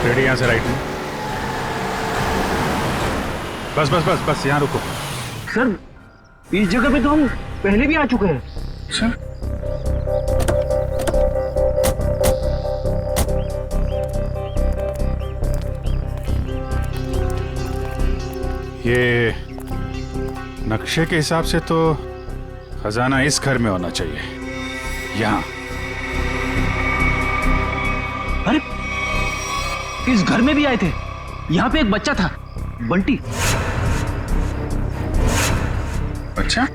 रेडी, यहाँ से राइट में। बस बस बस बस, यहाँ रुको। सर, इस जगह पे तो हम पहले भी आ चुके हैं। सर, नक्शे के हिसाब से तो खजाना इस घर में होना चाहिए, यहाँ। अरे इस घर में भी आए थे। यहाँ पे एक बच्चा था, बंटी। अच्छा,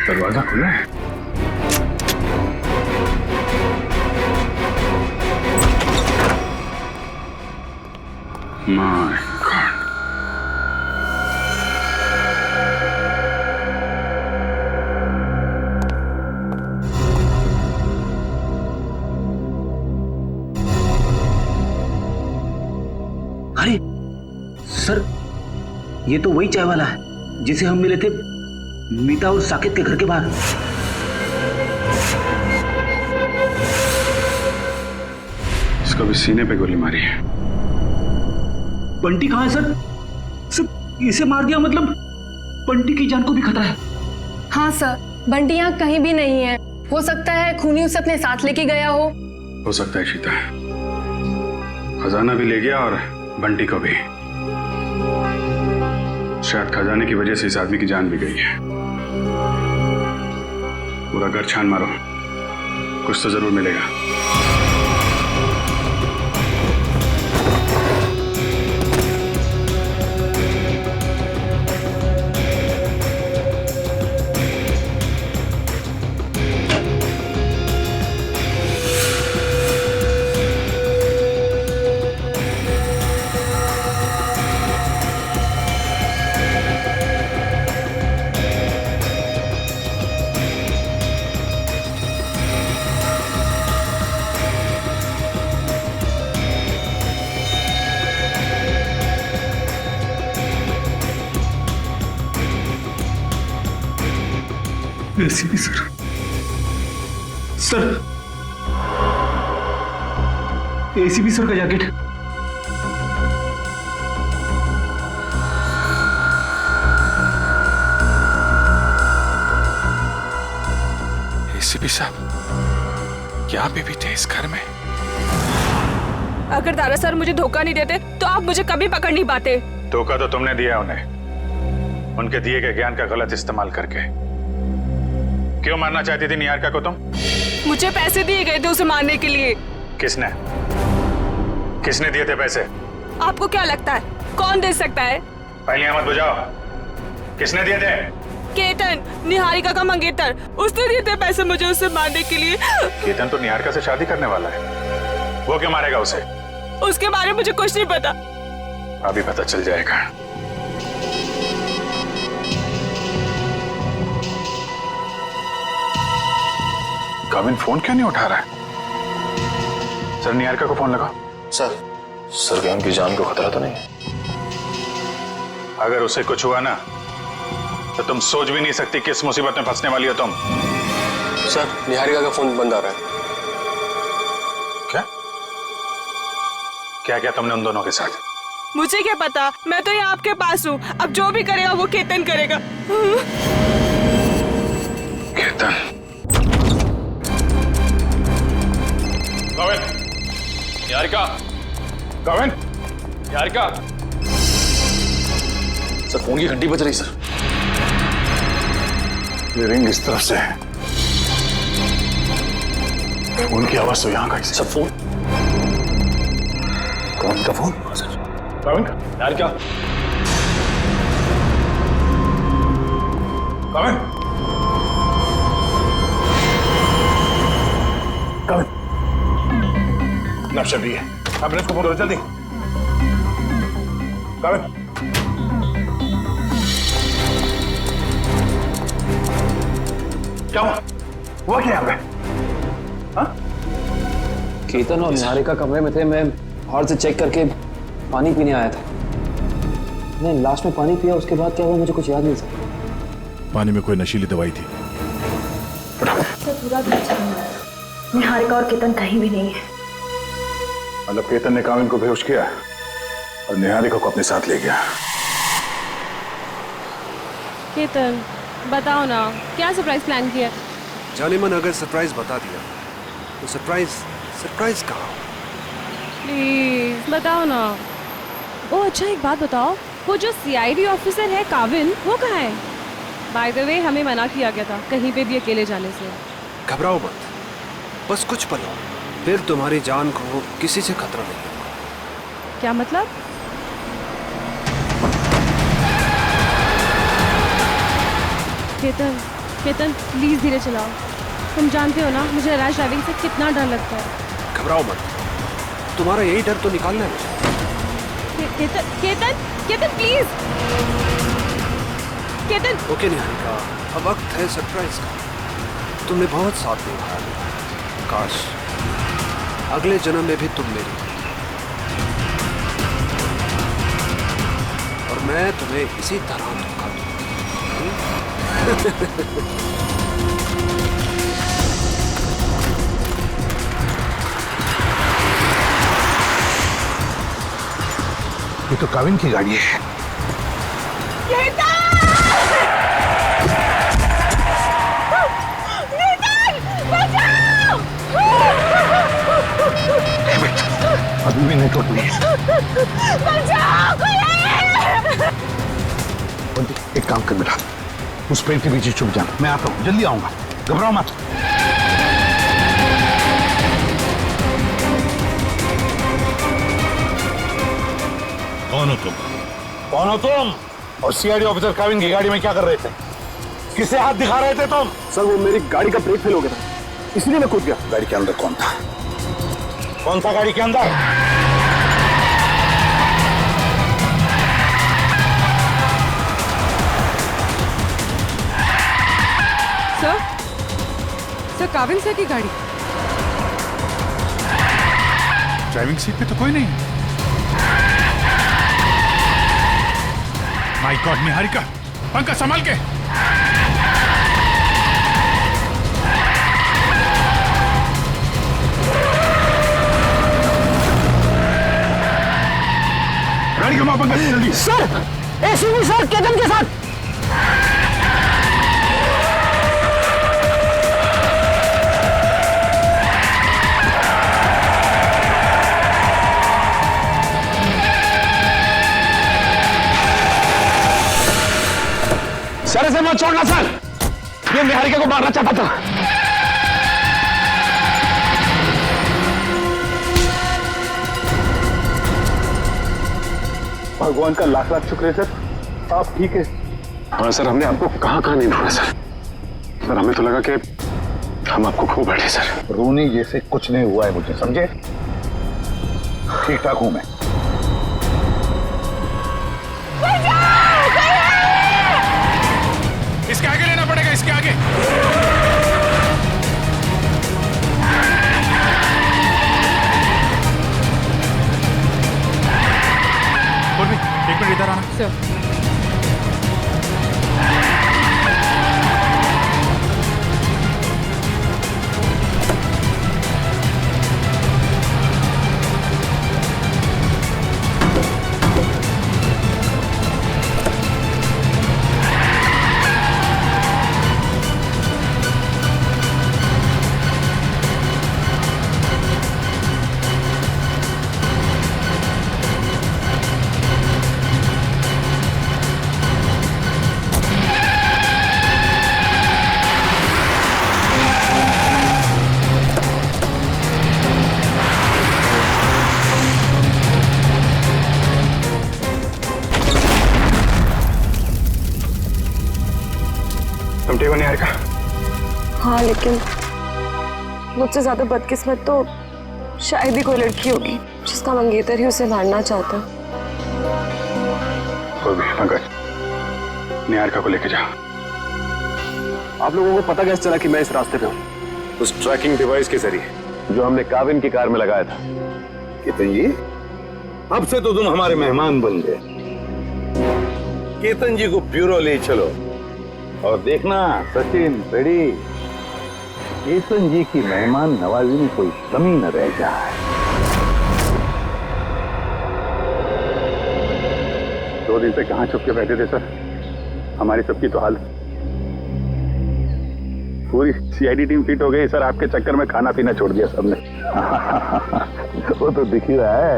दरवाजा खुला है। My God. अरे सर, ये तो वही चाय वाला है जिसे हम मिले थे मीता और साकेत के घर के बाहर। इसको भी सीने पे गोली मारी है। बंटी कहाँ है सर? सर इसे मार दिया मतलब बंटी की जान को भी खतरा है। हाँ सर, बंटी यहाँ कहीं भी नहीं है। हो सकता है खूनी उसे अपने साथ लेके गया हो सकता है शीता, खजाना भी ले गया और बंटी को भी। शायद खजाने की वजह से इस आदमी की जान भी गई है। पूरा घर छान मारो, कुछ तो जरूर मिलेगा। ACP sir, sir ACP sir का जैकेट। एसीपी साहब यहाँ पे भी थे इस घर में? अगर दारा सर मुझे धोखा नहीं देते तो आप मुझे कभी पकड़ नहीं पाते। धोखा तो तुमने दिया उन्हें, उनके दिए गए ज्ञान का गलत इस्तेमाल करके। क्यों मारना चाहती थी निहारिका को तुम? मुझे पैसे दिए गए थे उसे मारने के लिए। किसने किसने दिए थे पैसे? आपको क्या लगता है कौन दे सकता है? पहले मत बुझाओ, किसने दिए थे? केतन, निहारिका का मंगेतर, उसने दिए थे पैसे मुझे उसे मारने के लिए। केतन तो निहारिका से शादी करने वाला है, वो क्यों मारेगा उसे? उसके बारे में मुझे कुछ नहीं पता। अभी पता चल जाएगा। काविन फोन क्यों नहीं उठा रहा है? सर निहारिका को फोन लगा। सर क्या उनकी जान को खतरा तो नहीं है? अगर उसे कुछ हुआ ना तो तुम सोच भी नहीं सकती किस मुसीबत में फंसने वाली हो तुम। सर निहारिका का फोन बंद आ रहा है। क्या क्या क्या तुमने उन दोनों के साथ? मुझे क्या पता, मैं तो यहाँ आपके पास हूँ। अब जो भी करेगा वो केतन करेगा। केतन। काविन, निहारिका, काविन, निहारिका। सर फोन की घंटी बज रही सर। ये रिंग इस तरफ से है, उनकी आवाज तो यहाँ का। सर फोन, कौन का फोन? काविन का, निहारिका। काविन, काविन, नक्शा भी है। एम्बुलेंस को फोन करो जल्दी। काविन, क्या हुआ क्या यहाँ पे? हाँ? केतन और निहारिका कमरे में थे। मैं बाहर से चेक करके पानी पीने आया था। मैं लास्ट में पानी पिया, उसके बाद क्या हुआ मुझे कुछ याद नहीं सर। पानी में कोई नशीली दवाई थी। पूरा निहारिका और केतन कहीं भी नहीं है। मतलब केतन ने काविन को बेहोश किया और निहारिका को अपने साथ ले गया। केतन बताओ ना, क्या सरप्राइज प्लान किया? जाने मन अगर सरप्राइज बता दिया तो सरप्राइज कहाँ? प्लीज बताओ ना। ओ अच्छा, एक बात बताओ, वो जो सीआईडी ऑफिसर है काविन, वो कहाँ है? बाय द वे हमें मना किया गया था कहीं पे भी अकेले जाने से। घबराओ मत, बस कुछ पल और, फिर तुम्हारी जान को किसी से खतरा नहीं होगा। क्या मतलब? केतन, केतन प्लीज धीरे चलाओ। तुम जानते हो ना मुझे रैश ड्राइविंग से कितना डर लगता है। घबराओ मत, तुम्हारा यही डर तो निकालना है मुझे। केतन, केतन, केतन प्लीज। केतन। ओके निहारिका, अब वक्त है सरप्राइज का। तुमने बहुत साथ निभाया मेरा। काश अगले जन्म में भी तुम मेरी और मैं तुम्हें इसी तरह धोखा दूंगा। ये तो काविन की गाड़ी है। अभी भी नहीं टूटनी है। एक काम कर बेटा, उस पेड़ के पीछे छुप जाना, मैं आता हूँ, जल्दी आऊंगा, घबराओ मत। कौन हो तुम? कौन हो तुम? और सीआईडी ऑफिसर काविन की गाड़ी में क्या कर रहे थे? किसे हाथ दिखा रहे थे तुम? सर वो मेरी गाड़ी का ब्रेक फेल हो गया था, इसलिए मैं कूद गया। गाड़ी के अंदर कौन था? कौन था गाड़ी के अंदर? सर काविन सर की गाड़ी। ड्राइविंग सीट पे तो कोई नहीं। माय गॉड निहारिका, पंखा संभाल के। गाड़ी घुमाओ पंखा जल्दी। सर एसीपी सर केतन के साथ। सर इसे मत छोड़ना सर, ये निहारिका को मारना चाहता था। भगवान का लाख लाख शुक्र है सर, आप ठीक है। हाँ सर, हमने आपको कहाँ कहाँ नहीं ढूंढा सर। सर हमें तो लगा कि हम आपको खो बैठे सर। रोनी जैसे कुछ नहीं हुआ है मुझे, समझे? ठीक ठाक हूं मैं। इसके आगे लेना पड़ेगा, इसके आगे। एक मिनट इधर आना। सर निहारिका। हाँ लेकिन मुझसे ज्यादा बदकिस्मत तो शायद ही कोई लड़की होगी जिसका मंगेतर ही उसे मारना चाहता। कोई भी मगर निहारिका को लेके जा। आप लोगों को पता कैसे चला कि मैं इस रास्ते पे हूँ? उस ट्रैकिंग डिवाइस के जरिए जो हमने काविन की कार में लगाया था। केतन जी, अब से तो तुम हमारे मेहमान बन गए। केतन जी को ब्यूरो ले चलो और देखना सचिन बेड़ी, केतन जी की मेहमान नवाजी में कोई कमी न रह जाए। 2 दिन से कहाँ छुप के बैठे थे सर? हमारी सबकी तो हालत, पूरी सीआईडी टीम फिट हो गई सर। आपके चक्कर में खाना पीना छोड़ दिया सबने। वो तो दिख ही रहा है।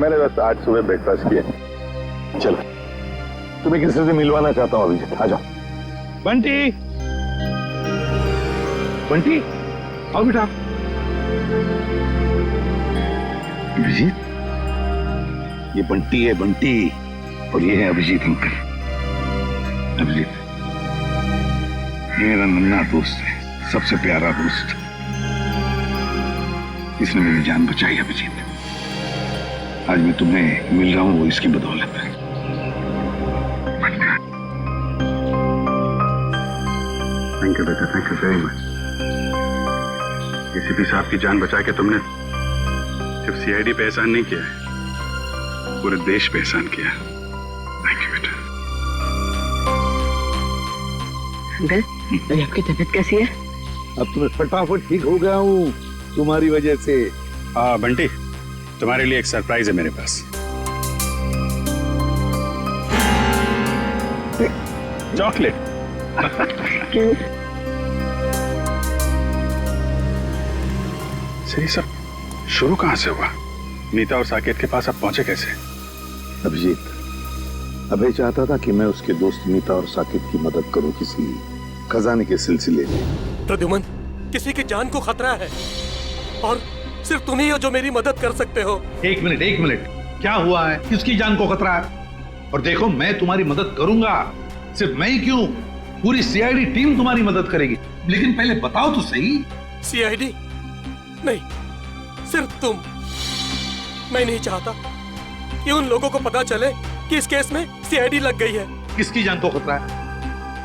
मैंने बस आज सुबह ब्रेकफास्ट किया। चलो, तुम्हें किसी से मिलवाना चाहता हूँ अभिजीत, आ जाओ। बंटी, बंटी, आओ बेटा। अभिजीत, ये बंटी है, बंटी, और ये है अभिजीत अंकल। अभिजीत ये मेरा नन्हा दोस्त है, सबसे प्यारा दोस्त। इसने मेरी जान बचाई अभिजीत। आज मैं तुम्हें मिल रहा हूं वो इसकी बदौलत है। थैंक यू बेटा, thank you very much. ACP साहब की जान बचा के तुमने सिर्फ सीआईडी पे एहसान नहीं किया है, पूरे देश पे एहसान किया। थैंक यू बेटा। अंकल, अभी आपकी तबीयत कैसी है? अब तो मैं फटाफट ठीक हो गया हूँ तुम्हारी वजह से। बंटी, तुम्हारे लिए एक सरप्राइज है मेरे पास। चॉकलेट। सही सब शुरू कहां से हुआ? नीता और साकेत के पास आप पहुंचे कैसे? अभिजीत, अभय चाहता था कि मैं उसके दोस्त नीता और साकेत की मदद करूं किसी खजाने के सिलसिले में। प्रद्युमन, किसी की जान को खतरा है और सिर्फ तुम ही हो जो मेरी मदद कर सकते हो। एक मिनट, क्या हुआ है? किसकी जान को खतरा है? और देखो, मैं तुम्हारी मदद करूंगा। सिर्फ मैं ही क्यों, पूरी सीआईडी टीम तुम्हारी मदद करेगी। लेकिन पहले बताओ तो सही। सीआईडी नहीं, सिर्फ तुम। मैं नहीं चाहता कि उन लोगों को पता चले कि इस केस में सीआईडी लग गई है। किसकी जान को खतरा है?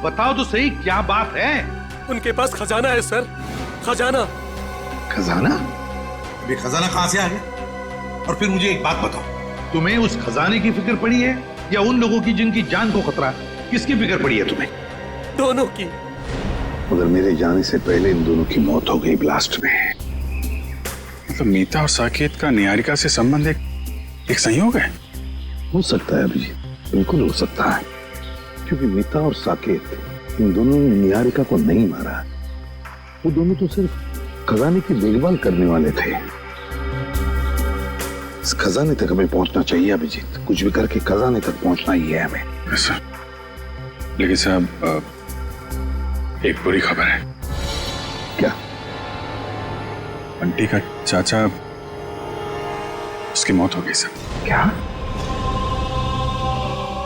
बताओ तो सही, क्या बात है? उनके पास खजाना है सर, खजाना। खजाना? अभी खजाना कहां से आ गया? और फिर मुझे एक बात बताओ, तुम्हें उस खजाने की फिक्र पड़ी है या उन लोगों की जिनकी जान को खतरा है? किसकी फिक्र पड़ी है तुम्हें? दोनों की। मगर मेरे जाने से पहले इन दोनों की मौत हो गई ब्लास्ट में। मतलब नीता और साकेत का निहारिका से संबंध एक संयोग है? हो सकता है अभिजीत, बिल्कुल हो सकता है, क्योंकि नीता और साकेत इन दोनों ने निहारिका को नहीं मारा। वो दोनों तो सिर्फ खजाने की देखभाल करने वाले थे। इस खजाने तक हमें पहुंचना चाहिए अभिजीत, कुछ भी करके खजाने तक पहुंचना ही है हमें। सर, लेकिन साहब एक बुरी खबर है। क्या? बंटी का चाचा, उसकी मौत हो गई सर। क्या?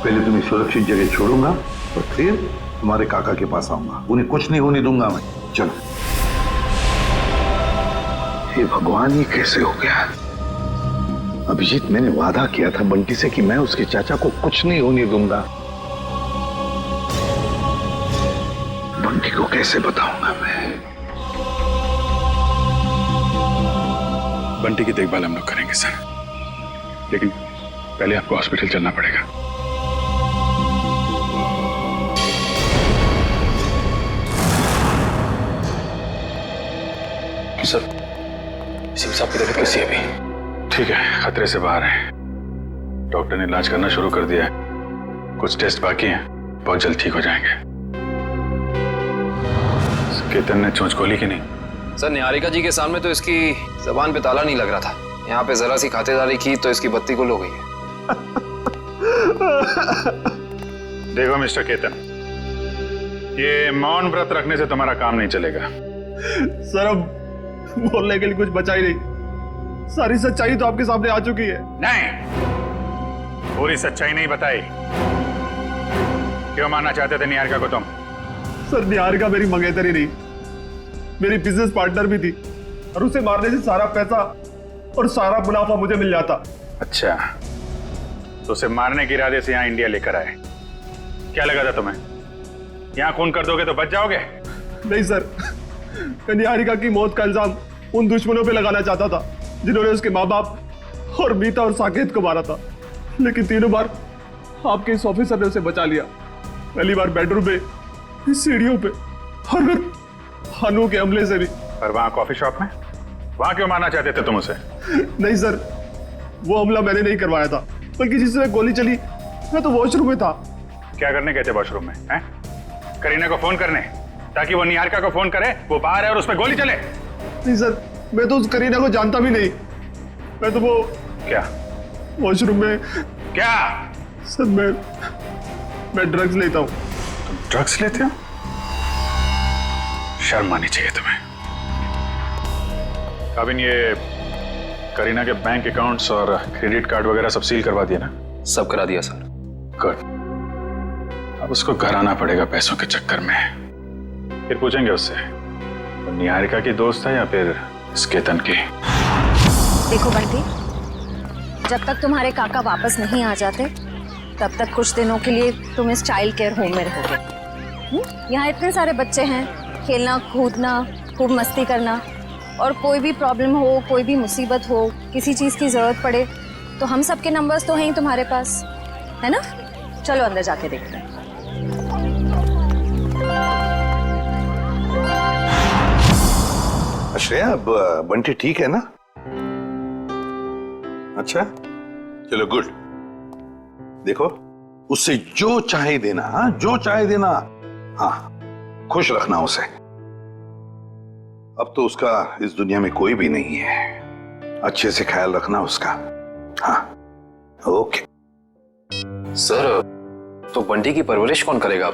पहले तुम्हें सुरक्षित जगह छोड़ूंगा और फिर तुम्हारे काका के पास आऊंगा। उन्हें कुछ नहीं होने दूंगा मैं। चलो। हे भगवान, ये कैसे हो गया? अभिजीत, मैंने वादा किया था बंटी से कि मैं उसके चाचा को कुछ नहीं होने दूंगा। बंटी को कैसे बताऊंगा मैं? बंटी की देखभाल हम लोग करेंगे सर, लेकिन पहले आपको हॉस्पिटल चलना पड़ेगा। सर, शिव साहब की तबीयत कैसी है अभी? ठीक है, खतरे से बाहर है। डॉक्टर ने इलाज करना शुरू कर दिया है, कुछ टेस्ट बाकी हैं, बहुत जल्द ठीक हो जाएंगे। केतन ने चोंच खोली कि नहीं? सर, निहारिका जी के सामने तो इसकी जबान पे ताला नहीं लग रहा था। यहाँ पे जरा सी खातिरदारी की तो इसकी बत्ती गुल हो गई है। देखो मिस्टर केतन, ये मौन व्रत रखने से तुम्हारा काम नहीं चलेगा। सर, अब बोलने के लिए कुछ बचा ही नहीं। सारी सच्चाई तो आपके सामने आ चुकी है। नहीं, पूरी सच्चाई नहीं बताई। क्यों मारना चाहते थे निहारिका को तुम? सर, निहारिका मेरी मंगेतरी नहीं, मेरी बिजनेस पार्टनर भी थी, और उसे मारने से सारा पैसा और सारा मुनाफा मुझे मिल जाता। अच्छा, तो उसे मारने के इरादे से यहाँ इंडिया लेकर आए। क्या लगा था तुम्हें यहाँ खून कर दोगे तो बच जाओगे? नहीं सर, मैं निहारिका की मौत का इल्जाम उन दुश्मनों पे लगाना चाहता था जिन्होंने उसके माँ बाप और मीता और साकेत को मारा था। लेकिन तीनों बार आपके इस ऑफिसर ने उसे बचा लिया। पहली बार बेडरूम में, सीढ़ियों पे, और फिर हानू के हमले से भी। और वहां कॉफी शॉप में, वहां क्यों मारना चाहते थे तुम उसे? नहीं सर, वो हमला मैंने नहीं करवाया था, बल्कि जिससे गोली चली मैं तो वॉशरूम में था। क्या करने गए थे वॉशरूम में? हैं? करीना को फोन करने, ताकि वो निहारिका को फोन करे वो बाहर है और उस पर गोली चले? नहीं सर, मैं तो उस करीना को जानता भी नहीं। मैं तो वो क्या वॉशरूम में क्या सर मैं ड्रग्स लेता हूँ। तुम ड्रग्स लेते हो? शर्म आनी चाहिए तुम्हें। काबिन, ये करीना के बैंक अकाउंट्स और क्रेडिट कार्ड वगैरह सब सील करवा दिया ना? सब करा दिया सर। गुड। अब उसको घर आना पड़ेगा पैसों के चक्कर में। फिर पूछेंगे उससे वो निहारिका की दोस्त है या फिर इस केतन की। देखो बंटी, जब तक तुम्हारे काका वापस नहीं आ जाते तब तक कुछ दिनों के लिए तुम इस चाइल्ड केयर होम में रहोगे। यहाँ इतने सारे बच्चे हैं, खेलना कूदना, खूब मस्ती करना, और कोई भी प्रॉब्लम हो, कोई भी मुसीबत हो, किसी चीज़ की ज़रूरत पड़े तो हम सबके नंबर्स तो हैं ही तुम्हारे पास, है ना? चलो अंदर जाके देखते हैं। श्रेया, अब बंटी ठीक है ना? अच्छा, चलो गुड। देखो, उससे जो चाहे देना, हाँ, जो चाहे देना। हाँ, खुश रखना उसे। अब तो उसका इस दुनिया में कोई भी नहीं है। अच्छे से ख्याल रखना उसका। हाँ, ओके। सर, तो बंटी की परवरिश कौन करेगा?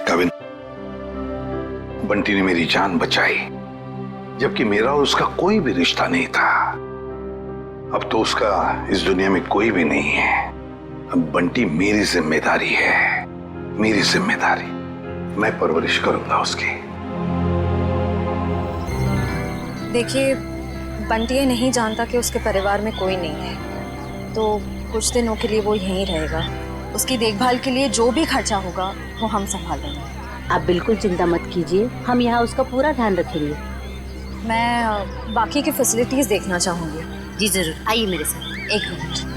कविन, बंटी ने मेरी जान बचाई, जबकि मेरा और उसका कोई भी रिश्ता नहीं था। अब तो उसका इस दुनिया में कोई भी नहीं है। अब बंटी मेरी जिम्मेदारी है, मेरी जिम्मेदारी। मैं परवरिश करूंगा उसकी। देखिए, बंटी ये नहीं जानता कि उसके परिवार में कोई नहीं है, तो कुछ दिनों के लिए वो यहीं रहेगा। उसकी देखभाल के लिए जो भी खर्चा होगा वो हम संभाल लेंगे। आप बिल्कुल चिंता मत कीजिए, हम यहाँ उसका पूरा ध्यान रखेंगे। मैं बाकी की फैसिलिटीज देखना चाहूंगी। जी जरूर, आइए मेरे साथ। एक मिनट।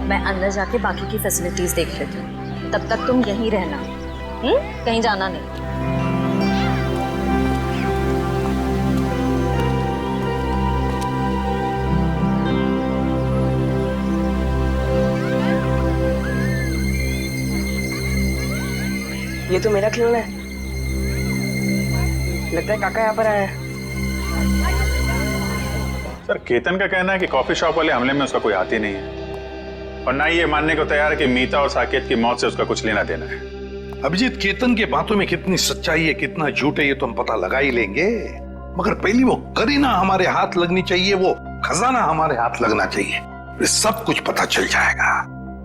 मैं अंदर जाके बाकी की फैसिलिटीज देख लेती हूँ, तब तक तुम यहीं रहना, कहीं जाना नहीं। ये तो मेरा खिलौना है। लगता है काका यहाँ पर आया है। सर, केतन का कहना है कि कॉफी शॉप वाले हमले में उसका कोई हाथ ही नहीं है, और ना ही ये मानने को तैयार है कि मीता और साकेत की मौत से उसका कुछ लेना देना है। अभिजीत, केतन के बातों में कितनी सच्चाई है, कितना झूठ है, ये तो हम पता लगा ही लेंगे। मगर पहली वो करीना हमारे हाथ लगनी चाहिए, वो खजाना हमारे हाथ लगना चाहिए, ये सब कुछ पता चल जाएगा।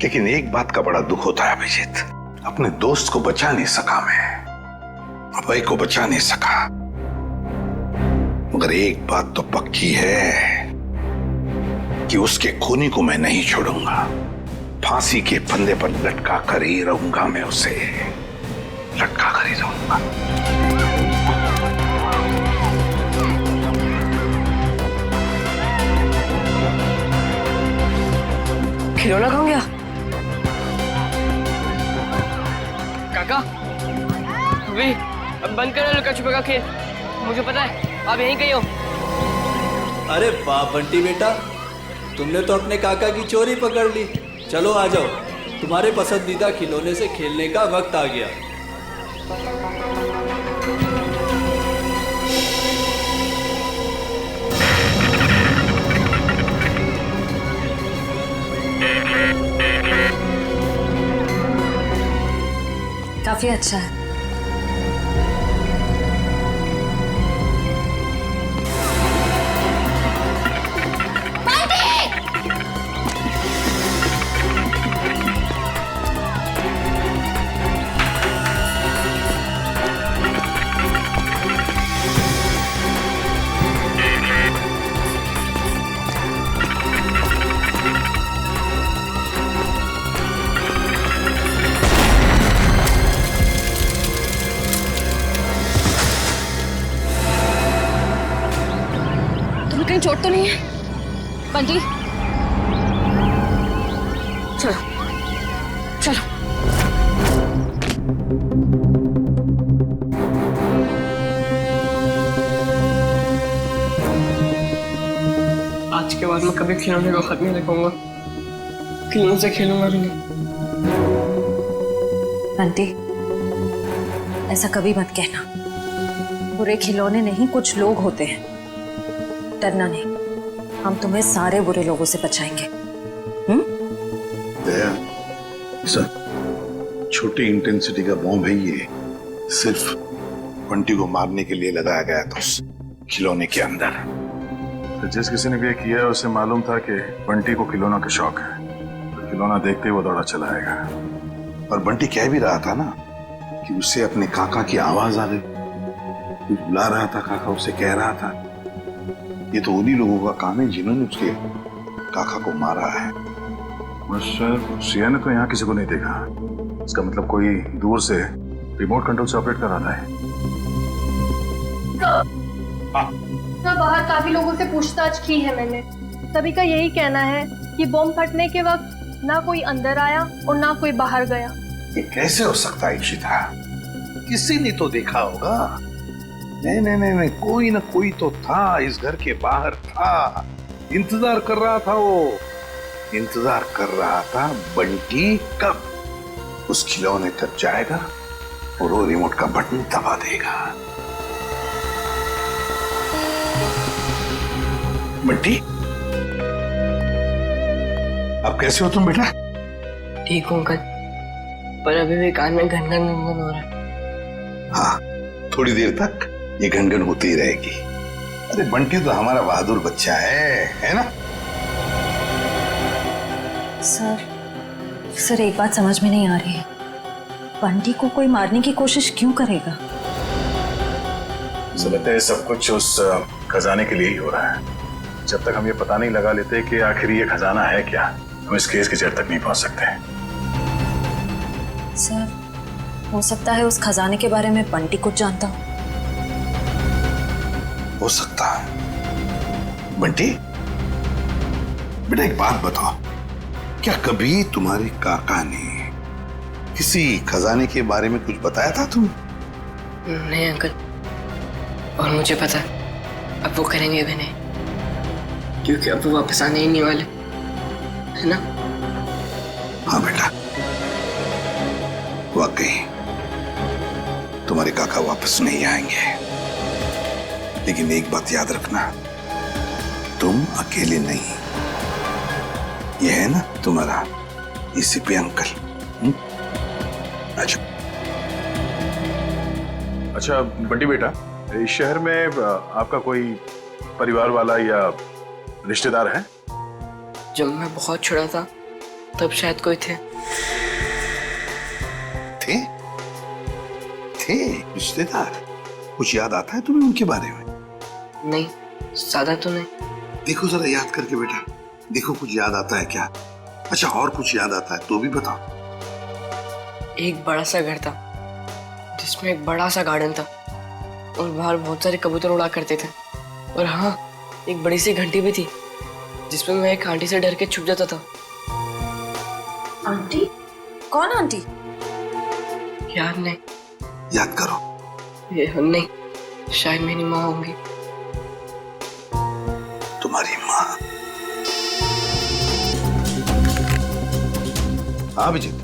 लेकिन एक बात का बड़ा दुख होता है अभिजीत, अपने दोस्त को बचा नहीं सका मैं, अभय को बचा नहीं सका। मगर एक बात तो पक्की है कि उसके खूनी को मैं नहीं छोड़ूंगा। फांसी के फंदे पर लटका कर ही रहूंगा मैं, उसे लटका कर ही रहूंगा। खिलौना कहाँ गया? काका, वे अब बंद करो लुका छुपा का खेल। मुझे पता है आप यहीं कहीं हो। अरे वाह बंटी बेटा, तुमने तो अपने काका की चोरी पकड़ ली। चलो आ जाओ, तुम्हारे पसंदीदा खिलौने से खेलने का वक्त आ गया। काफी अच्छा है। कहीं चोट तो नहीं है बंटी? चलो चलो। आज के बाद मैं कभी खिलौने को हाथ नहीं लगाऊंगा, खिलौने से खेलूंगा भी नहीं। बंटी, ऐसा कभी मत कहना। बुरे खिलौने नहीं, कुछ लोग होते हैं डरना नहीं, हम तुम्हें सारे बुरे लोगों से बचाएंगे। दया, सर, छोटी इंटेंसिटी का बॉम्ब है ये, सिर्फ बंटी को मारने के लिए लगाया गया था उस खिलौने के अंदर। तो जिस किसी ने भी ये किया है उसे मालूम था कि बंटी को खिलौना का शौक है, तो खिलौना देखते ही वो दौड़ा चला आएगा। और बंटी कह भी रहा था ना कि उसे अपने काका की आवाज आ गई, कुछ बुला रहा था, काका उसे कह रहा था। ये तो उन्हीं लोगों का काम है जिन्होंने उसके काका को मारा है। सिया ने तो यहाँ किसी को नहीं देखा, इसका मतलब कोई दूर से रिमोट कंट्रोल से ऑपरेट कर रहा है। सर, बाहर काफी लोगों से पूछताछ की है मैंने, सभी का यही कहना है कि बम फटने के वक्त ना कोई अंदर आया और ना कोई बाहर गया। ये कैसे हो सकता है इशिता? किसी ने तो देखा होगा। नहीं नहीं नहीं नहीं, कोई ना कोई तो था, इस घर के बाहर था, इंतजार कर रहा था। वो इंतजार कर रहा था बंटी कब उस खिलौने तक जाएगा और वो रिमोट का बटन दबा देगा। बंटी, अब कैसे हो तुम बेटा? ठीक हूँ अंकल, पर अभी भी कान में घन घन हो रहा है। हाँ, थोड़ी देर तक ये घनघन होती ही रहेगी। अरे बंटी तो हमारा बहादुर बच्चा है ना? सर एक बात समझ में नहीं आ रही है, बंटी को कोई मारने की कोशिश क्यों करेगा? मुझे लगता है सब कुछ उस खजाने के लिए ही हो रहा है। जब तक हम ये पता नहीं लगा लेते कि आखिर ये खजाना है क्या, हम इस केस की जड़ तक नहीं पहुंच सकते। सर, हो सकता है उस खजाने के बारे में बंटी कुछ जानता हो सकता है। बंटी बेटा, एक बात बताओ, क्या कभी तुम्हारे काका ने किसी खजाने के बारे में कुछ बताया था तुम? नहीं अंकल, और मुझे पता अब वो करेंगे भी नहीं, क्योंकि अब वो वापस आने ही नहीं वाले, है ना? हाँ बेटा, वाकई तुम्हारे काका वापस नहीं आएंगे, लेकिन एक बात याद रखना, तुम अकेले नहीं। ये है ना तुम्हारा एसीपी अंकल। अच्छा बंटी बेटा, इस शहर में आपका कोई परिवार वाला या रिश्तेदार है? जब मैं बहुत छोटा था तब शायद कोई थे। थे रिश्तेदार? कुछ याद आता है तुम्हें उनके बारे में? नहीं, ज्यादा तो नहीं। देखो जरा याद करके बेटा, देखो कुछ याद आता है क्या? अच्छा, और कुछ याद आता है तो भी बताओ। एक बड़ा सा घर था जिसमें एक बड़ा सा गार्डन था और बाहर बहुत सारे कबूतर उड़ा करते थे। और हाँ, एक बड़ी सी घंटी भी थी जिसमें मैं एक आंटी से डर के छुप जाता था। आंटी? कौन आंटी? याद नहीं। याद करो। ये नहीं, शायद मेरी माँ होंगी। तुम्हारी माँ? हाँ अभिजीत,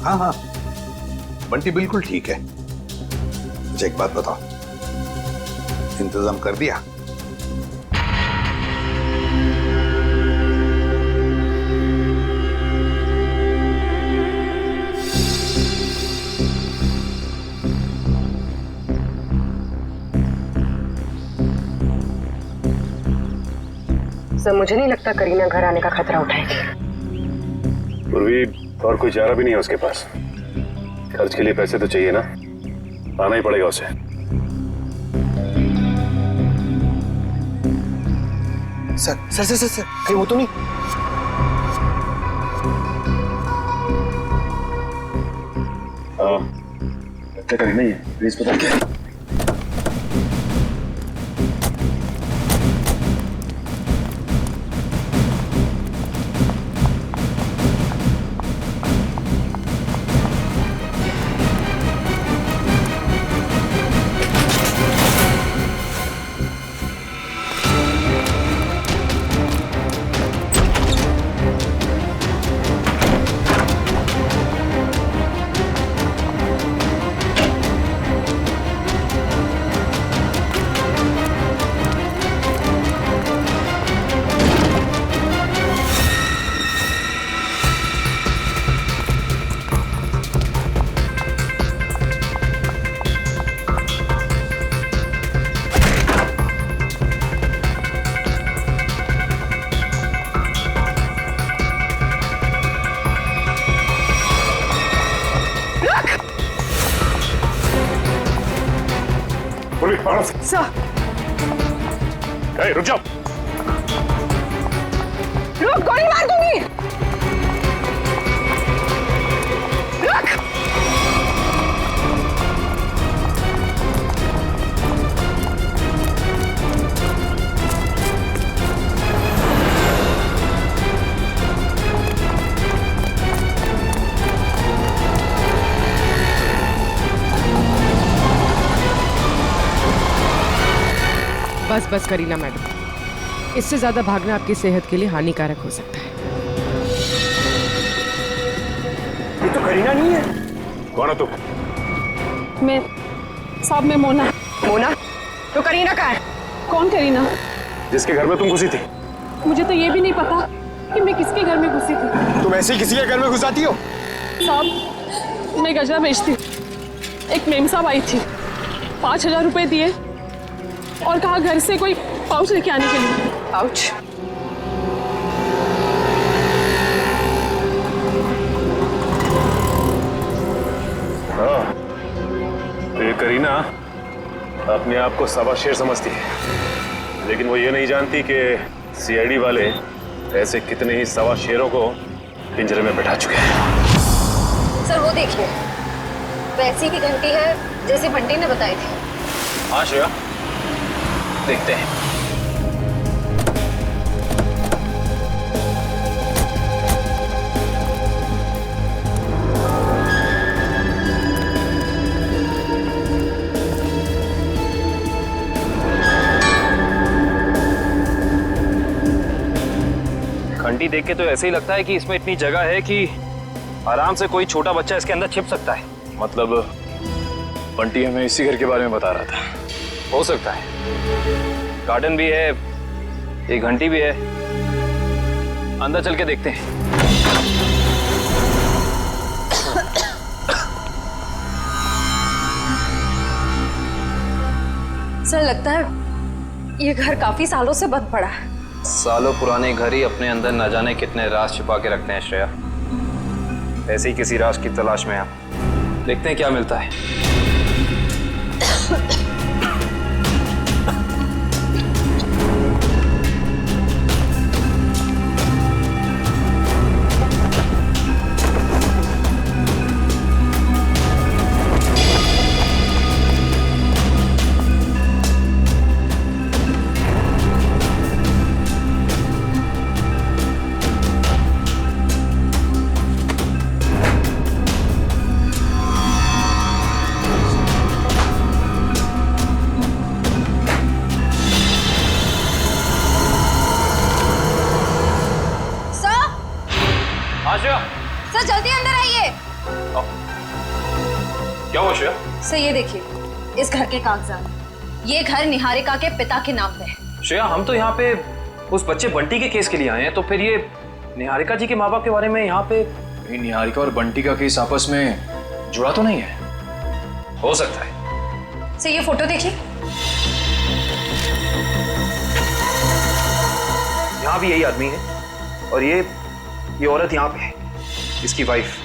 हाँ हाँ, बंटी बिल्कुल ठीक है। अच्छा एक बात बताओ, इंतजाम कर दिया? सर, मुझे नहीं लगता करीना घर आने का खतरा उठाएगी। पूर्वी और कोई चारा भी नहीं है उसके पास। खर्च के लिए पैसे तो चाहिए ना, आना ही पड़ेगा उसे। सर सर सर सर, कहीं वो तो नहीं? हाँ, हत्या करी नहीं है, प्लीज पता क्या है? बस। रुक जाओ। रुक, गोली मार दूंगी। रुक। बस बस करीना मैडम, इससे ज्यादा भागना आपकी सेहत के लिए हानिकारक हो सकता है। ये तो करीना नहीं है। कौन है तू? मैं मोना। मोना? तो करीना कहाँ है? कौन करीना? जिसके घर में तुम घुसी थी। मुझे तो ये भी नहीं पता कि मैं किसके घर में घुसी थी। तुम ऐसे ही किसी के घर में घुसाती हो? साहब, मैं गजरा बेचती हूँ। एक मेम साहब आई थी, 5,000 रुपए दिए और कहा घर से कोई पाउच लेके आने के लिए। पाउच? हाँ, तो ये करीना अपने आप को सवा शेर समझती है, लेकिन वो ये नहीं जानती कि सीआईडी वाले ऐसे कितने ही सवा शेरों को पिंजरे में बैठा चुके हैं। सर वो देखिए, वैसी की घंटी है जैसे बंटी ने बताई थी। हाँ श्रेया, देखते हैं। घंटी देख के तो ऐसे ही लगता है कि इसमें इतनी जगह है कि आराम से कोई छोटा बच्चा इसके अंदर छिप सकता है। मतलब बंटी हमें इसी घर के बारे में बता रहा था। हो सकता है, गार्डन भी है, एक घंटी भी है। अंदर चल के देखते हैं। सर लगता है ये घर काफी सालों से बंद पड़ा है। सालों पुराने घर ही अपने अंदर न जाने कितने राज छिपा के रखते हैं श्रेया। ऐसे ही किसी राज की तलाश में हम देखते हैं क्या मिलता है। सर जल्दी अंदर आइए। क्या हुआ श्रेया? सर ये देखिए, इस घर के कागजात। ये घर निहारिका के पिता के नाम पे है। श्रेया, हम तो यहाँ पे उस बच्चे बंटी के केस के लिए आए हैं, तो फिर ये निहारिका जी के माँ बाप के बारे में यहाँ पे निहारिका और बंटी का केस आपस में जुड़ा तो नहीं है? हो सकता है। सर ये फोटो देखिए। यहाँ भी यही आदमी है और ये औरत यहाँ पे है, इसकी वाइफ।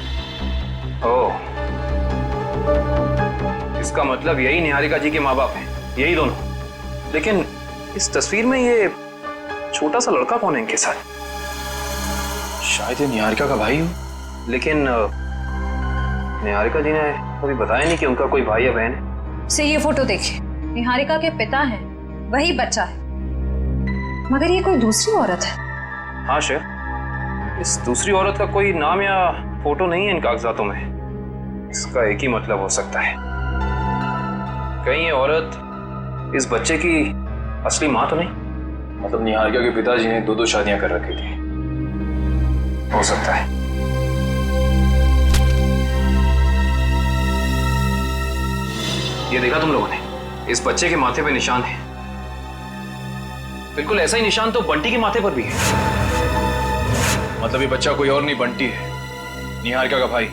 ओह, इसका मतलब यही निहारिका जी के माँ बाप हैं, यही दोनों। लेकिन इस तस्वीर में ये छोटा सा लड़का कौन है इनके साथ? शायद ये निहारिका का भाई हो। लेकिन निहारिका जी ने कभी बताया नहीं कि उनका कोई भाई या बहन है। सर ये फोटो देखिए, निहारिका के पिता हैं, वही बच्चा है, मगर ये कोई दूसरी औरत है। हाँ शेर, इस दूसरी औरत का कोई नाम या फोटो नहीं है इन कागजातों में। इसका एक ही मतलब हो सकता है, कहीं ये औरत इस बच्चे की असली माँ तो नहीं? मतलब निहारिका के पिताजी ने 2-2 शादियां कर रखी थी। हो सकता है। ये देखा तुम लोगों ने, इस बच्चे के माथे पे निशान है। बिल्कुल ऐसा ही निशान तो बंटी के माथे पर भी है। मतलब ये बच्चा कोई और नहीं, बंटी है, निहारिका का भाई।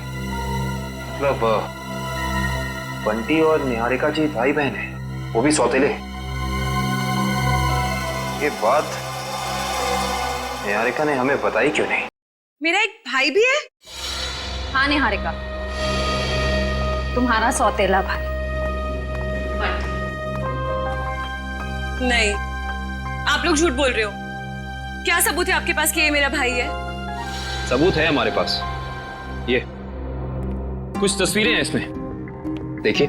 मतलब बंटी और निहारिका जी भाई बहन है, वो भी सौतेले। ये बात निहारिका ने हमें बताई क्यों नहीं? मेरा एक भाई भी है? हाँ निहारिका, तुम्हारा सौतेला भाई। नहीं, आप लोग झूठ बोल रहे हो। क्या सबूत है आपके पास कि ये मेरा भाई है? सबूत है हमारे पास, ये कुछ तस्वीरें हैं इसमें, देखिए।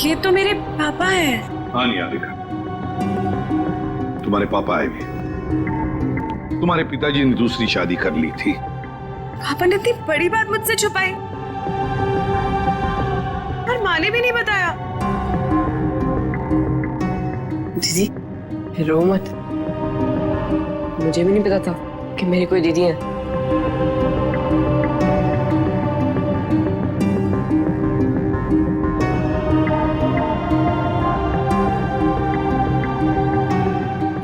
ये तो मेरे पापा हैं। हाँ निहारिका, तुम्हारे पापा आए भी। तुम्हारे पिताजी ने दूसरी शादी कर ली थी। पापा ने इतनी बड़ी बात मुझसे छुपाई और माँ ने भी नहीं बताया। दीदी रो मत, मुझे भी नहीं पता था कि मेरी कोई दीदी है।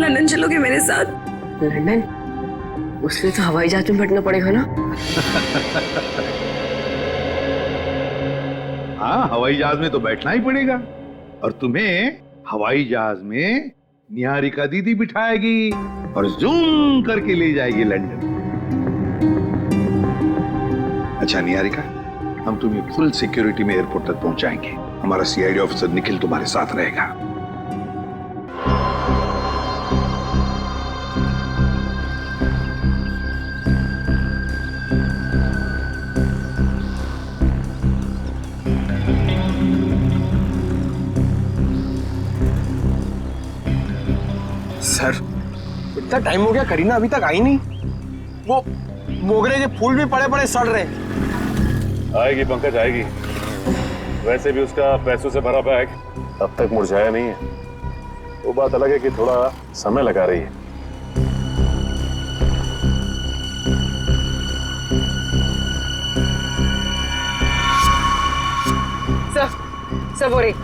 लंदन चलोगे मेरे साथ? लंदन? उसके लिए तो हवाई जहाज में बैठना पड़ेगा ना। हाँ, हवाई जहाज में तो बैठना ही पड़ेगा, और तुम्हें हवाई जहाज में निहारिका दीदी बिठाएगी और जूम करके ले जाएगी लंदन। अच्छा निहारिका, हम तुम्हें फुल सिक्योरिटी में एयरपोर्ट तक पहुंचाएंगे। हमारा सीआईडी ऑफिसर निखिल तुम्हारे साथ रहेगा। सर, इतना टाइम हो गया, करीना अभी तक आई नहीं। वो मोगरे के फूल भी पड़े पड़े सड़ रहे। आएगी पंकज, आएगी। वैसे भी उसका पैसों से भरा बैग अब तक मुरझाया नहीं है। वो बात अलग है कि थोड़ा समय लगा रही है। सब हो रही।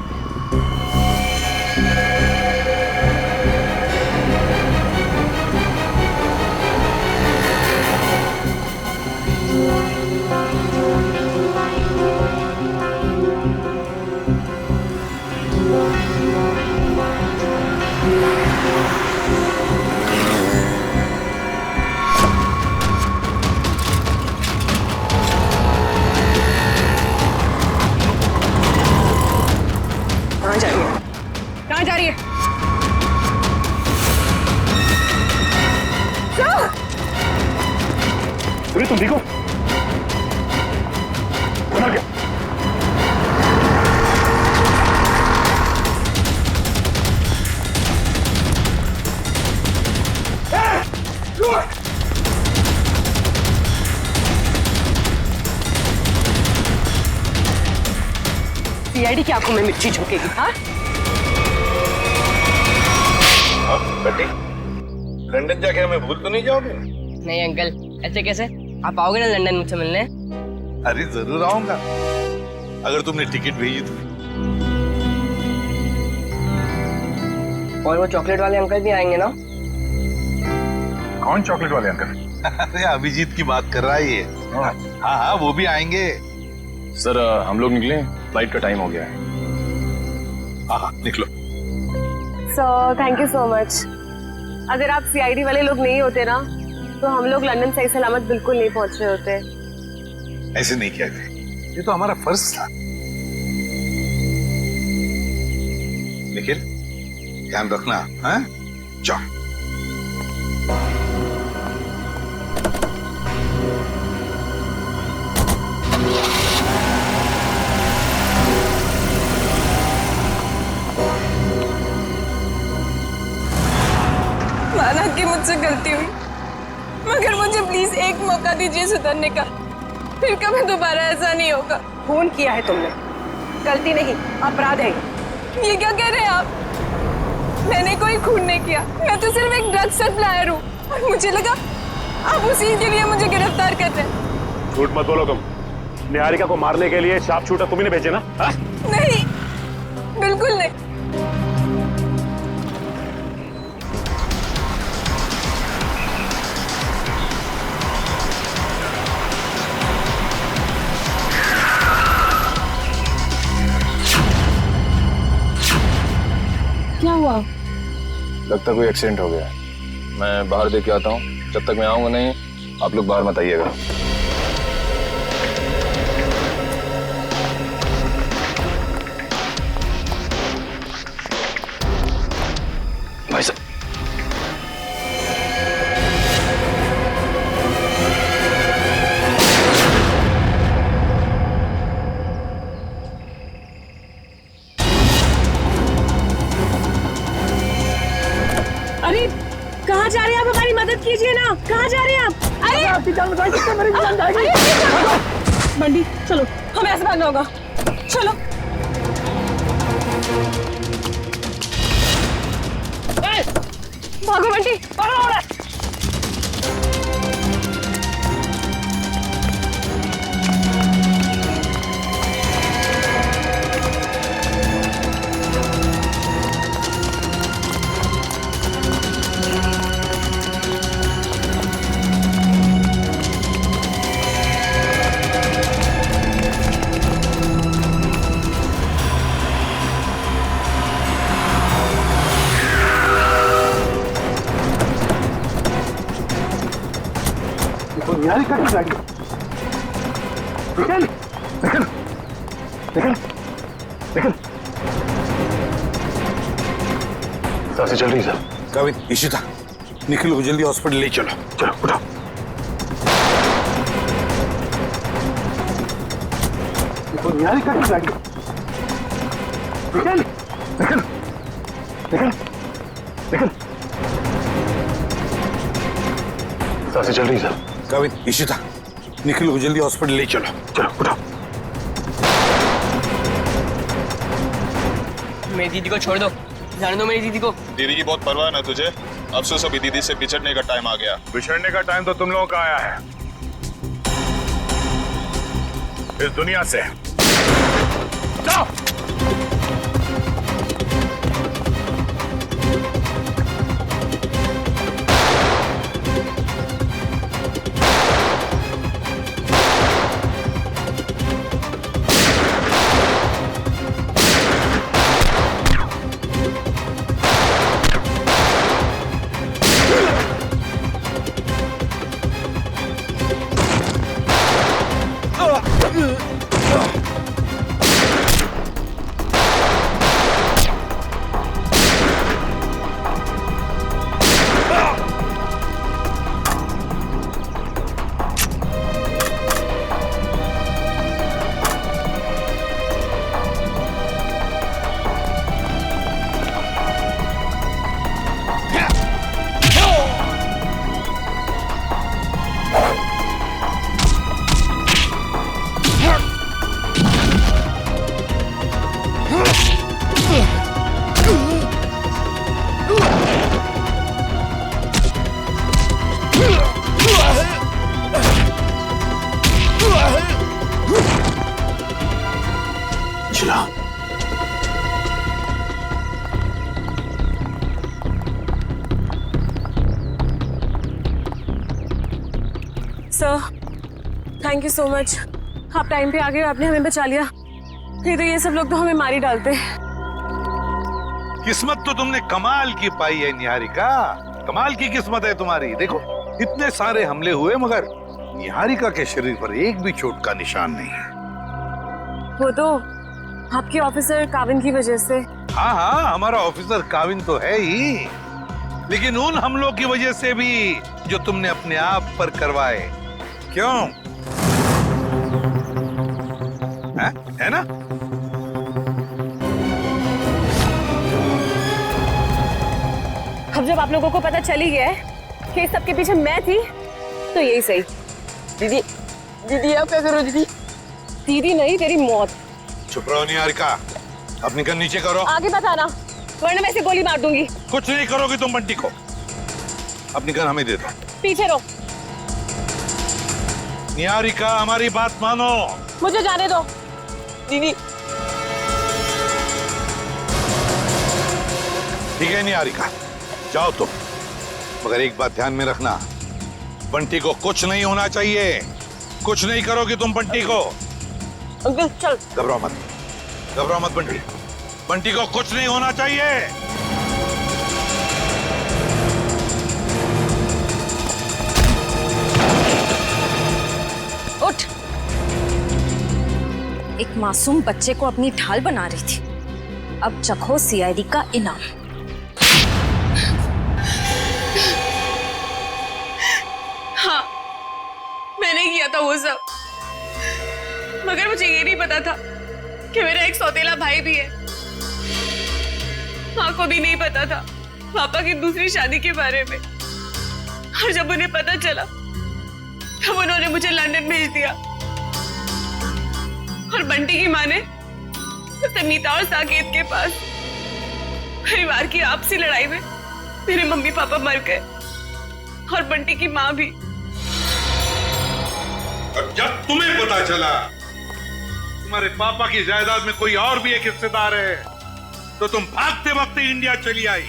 कहाँ जा रही है? अरे तुम देखो, बना क्या? सीआईडी की आंखों में मिर्ची झोंकेगी? हाँ बेटी, लंदन जाके हमें भूल तो नहीं जाओगे? नहीं अंकल, ऐसे कैसे? आप आओगे ना लंदन मुझसे मिलने? अरे जरूर आऊंगा, अगर तुमने टिकट भेजी तो। और वो चॉकलेट वाले अंकल भी आएंगे ना? कौन चॉकलेट वाले अंकल? अरे अभिजीत की बात कर रहा है ये। हाँ हाँ, वो भी आएंगे। सर हम लोग निकले, फ्लाइट का टाइम हो गया है। हाँ निकलो। Sir thank you so much. अगर आप सीआईडी वाले लोग नहीं होते ना, तो हम लोग लंदन सही सलामत बिल्कुल नहीं पहुंच रहे होते। ऐसे नहीं किया थे, ये तो हमारा फर्ज था। निखिल, ध्यान रखना। हाँ जाओ। माना कि मुझसे गलती हुई, मगर मुझे प्लीज एक मौका दीजिए सुधरने का। फिर कभी दोबारा ऐसा नहीं होगा। खून किया है तुमने, गलती नहीं अपराध है। ये क्या कह रहे हैं आप? मैंने कोई खून नहीं किया, मैं तो सिर्फ एक ड्रग सप्लायर हूँ। और मुझे लगा आप उसी के लिए मुझे गिरफ्तार कर रहे हैं। झूठ मत बोलो तुम। निहारिका को मारने के लिए शार्प शूटर तुम्ही ने भेजे ना? हा? नहीं, बिल्कुल नहीं। क्या हुआ? लगता कोई एक्सीडेंट हो गया है। मैं बाहर देख के आता हूँ, जब तक मैं आऊंगा नहीं आप लोग बाहर मत आइएगा। कहाँ जा रहे हैं आप? अरे आपकी जान बचाई तो मेरी जान जाएगी। बंटी चलो, हमें ऐसे भागना होगा। चलो। भागो बंटी, भागो। निहारिका की गाड़ी। निकल निकल निकल निकल। सांसें चल रही सर। काविन, इशिता, निखिल को जल्दी हॉस्पिटल ले चलो। चलो उठो। निहारिका की गाड़ी। निकल निकल निकल निकल। सांसें चल रही सर। काविन, इशिता, निखिल को जल्दी हॉस्पिटल ले चलो। चलो उठो। मेरी दीदी को छोड़ दो, जाने दो मेरी दीदी को। दीदी की बहुत परवाह ना तुझे। अब से सभी दीदी से बिछड़ने का टाइम आ गया। बिछड़ने का टाइम तो तुम लोगों का आया है, इस दुनिया से। जाओ। Sir, thank you so much. आप टाइम पे आ गए, आपने हमें बचा लिया। नहीं तो ये सब लोग तो हमें मार ही डालते। किस्मत तो तुमने कमाल की पाई है निहारिका, कमाल की किस्मत है तुम्हारी। देखो इतने सारे हमले हुए मगर निहारिका के शरीर पर एक भी चोट का निशान नहीं है। वो तो आपके ऑफिसर काविन की वजह से। हाँ हाँ, हमारा ऑफिसर काविन तो है ही, लेकिन उन हमलों की वजह से भी जो तुमने अपने आप पर करवाए। क्यों है ना? अब जब आप लोगों को पता चल ही गया है कि इस सब के पीछे मैं थी, तो यही सही। दीदी, दीदी आप क्या करो दीदी? दीदी नहीं, तेरी मौत। चुप रहो निहारिका, अपनी गन नीचे करो। आगे मत आना, वरना मैं इसे गोली मार दूंगी। कुछ नहीं करोगी तुम बंटी को। अपनी गन हमें दे दो। पीछे रहो। निहारिका हमारी बात मानो। मुझे जाने दो दीदी। ठीक है निहारिका, जाओ तुम, मगर एक बात ध्यान में रखना, बंटी को कुछ नहीं होना चाहिए। कुछ नहीं करोगी तुम बंटी को। अंकल चल। घबराओ मत, घबराओ मत बंटी, बंटी को कुछ नहीं होना चाहिए। उठ। एक मासूम बच्चे को अपनी ढाल बना रही थी, अब चखो सीआईडी का इनाम। हाँ, मैंने किया था वो सब, मगर मुझे ये नहीं पता था कि मेरा एक सौतेला भाई भी है। माँ को भी नहीं पता था पापा की दूसरी शादी के बारे में। और जब उन्हें पता चला तब उन्होंने मुझे लंदन भेज दिया। और बंटी की माँ ने उसे मीता और साकेत के पास। परिवार की आपसी लड़ाई में मेरे मम्मी पापा मर गए और बंटी की माँ भी। और जब तुम्हें पता चला तुम्हारे पापा की जायदाद में कोई और भी एक हिस्सेदार है तो तुम भागते भागते इंडिया चली आई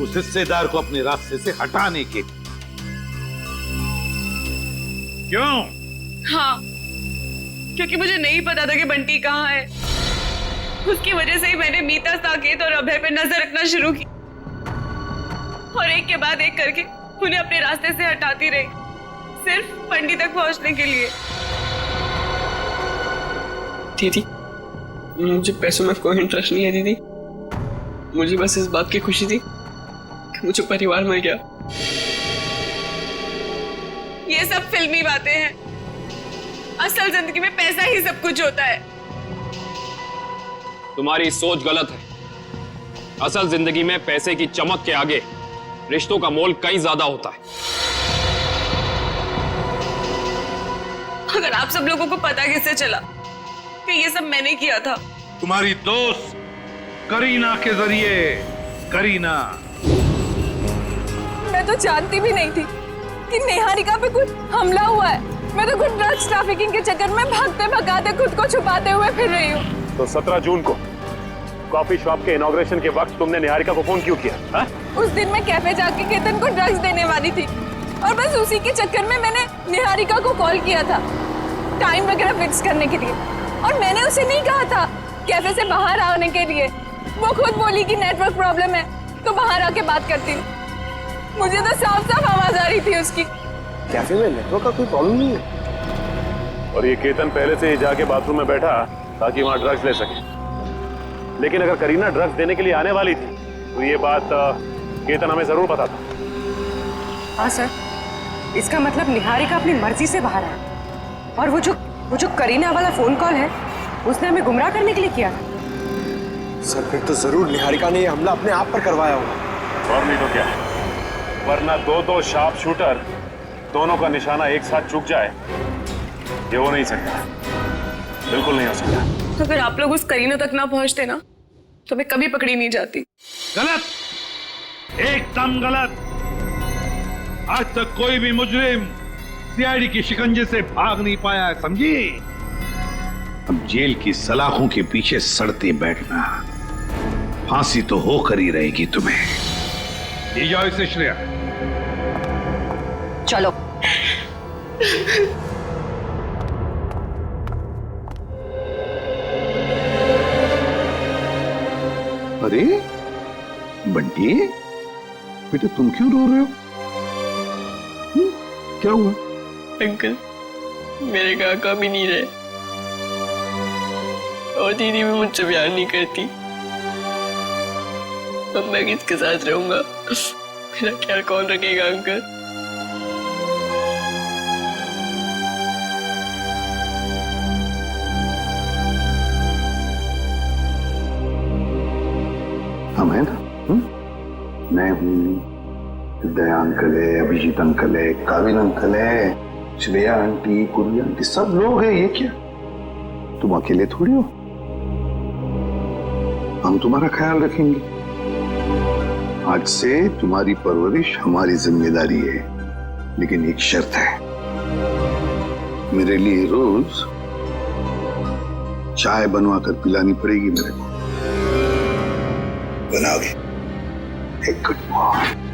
उस हिस्सेदार को अपने रास्ते से हटाने के। क्यों? हाँ, क्योंकि मुझे नहीं पता था कि बंटी कहाँ है। उसकी वजह से ही मैंने मीता, साकेत और अभय पे नजर रखना शुरू की और एक के बाद एक करके उन्हें अपने रास्ते से हटाती रही, सिर्फ बंटी तक पहुंचने के लिए। दीदी, मुझे पैसों में कोई इंटरेस्ट नहीं है दीदी। मुझे बस इस बात की खुशी थी कि मुझे परिवार मिल गया। ये सब फिल्मी बातें हैं। असल जिंदगी में पैसा ही सब कुछ होता है। तुम्हारी सोच गलत है। असल जिंदगी में पैसे की चमक के आगे रिश्तों का मोल कहीं ज्यादा होता है। अगर आप सब लोगों को पता कैसे चला कि ये सब मैंने किया था? तुम्हारी दोस्त करीना के जरिए। करीना, मैं तो जानती भी नहीं थी कि निहारिका पे कुछ हमला हुआ है। मैं तो कुछ ड्रग्स ट्रैफिकिंग के चक्कर में भागते भगाते खुद को छुपाते हुए फिर रही हूँ। तो 17 जून को कॉफी शॉप के इनॉग्रेशन के वक्त तुमने निहारिका को फोन क्यों किया? हा? उस दिन मैं कैफे जाके केतन को ड्रग्स देने वाली थी और बस उसी के चक्कर में मैंने निहारिका को कॉल किया था टाइम वगैरह फिक्स करने के लिए। और मैंने उसे नहीं कहा था कैफे से बाहर आने के लिए। वो खुद बोली कि नेटवर्क प्रॉब्लम है तो बाहर आके बात करती हूँ। मुझे तो साफ साफ आवाज आ रही थी उसकी। कैफे में नेटवर्क का कोई प्रॉब्लम नहीं है। और ये केतन पहले से ही जाके बाथरूम में बैठा ताकि वहां ड्रग्स ले सके। लेकिन अगर करीना ड्रग्स देने के लिए आने वाली थी तो ये बात केतन हमें जरूर पता था। हाँ सर, इसका मतलब निहारिका अपनी मर्जी से बाहर है और वो जो करीना वाला फोन कॉल है उसने हमें गुमराह करने के लिए किया था। सर फिर तो जरूर निहारिका ने ये हमला अपने आप पर करवाया होगा। और नहीं तो क्या, वरना दो शार्प शूटर दोनों का निशाना एक साथ चूक जाए ये हो नहीं सकता, बिल्कुल नहीं हो सकता। अगर आप लोग उस करीना तक ना पहुंचते ना तो मैं कभी पकड़ी नहीं जाती। गलत, एकदम गलत। आज तक कोई भी मुजरिम सीआईडी की शिकंजे से भाग नहीं पाया है, समझी? अब जेल की सलाखों के पीछे सड़ते बैठना, फांसी तो होकर ही रहेगी तुम्हें। ले जाओ इसे श्रेया। चलो। अरे बंटी, बेटा तुम क्यों रो रहे हो? क्या हुआ? अंकल, मेरे काका भी नहीं रहे और दीदी भी मुझसे प्यार नहीं करती। अब मैं किसके साथ रहूंगा? मेरा ख्याल कौन रखेगा अंकल? हम है ना? मैं हूँ, दया अंकल है, अभिजीत अंकल है, काविन अंकल है, श्रेया आंटी, कुरिया आंटी, सब लोग हैं। ये क्या, तुम अकेले थोड़ी हो। हम तुम्हारा ख्याल रखेंगे। आज से तुम्हारी परवरिश हमारी जिम्मेदारी है, लेकिन एक शर्त है, मेरे लिए रोज चाय बनवा कर पिलानी पड़ेगी मेरे को। बनाओगे? एक गुड मॉर्निंग।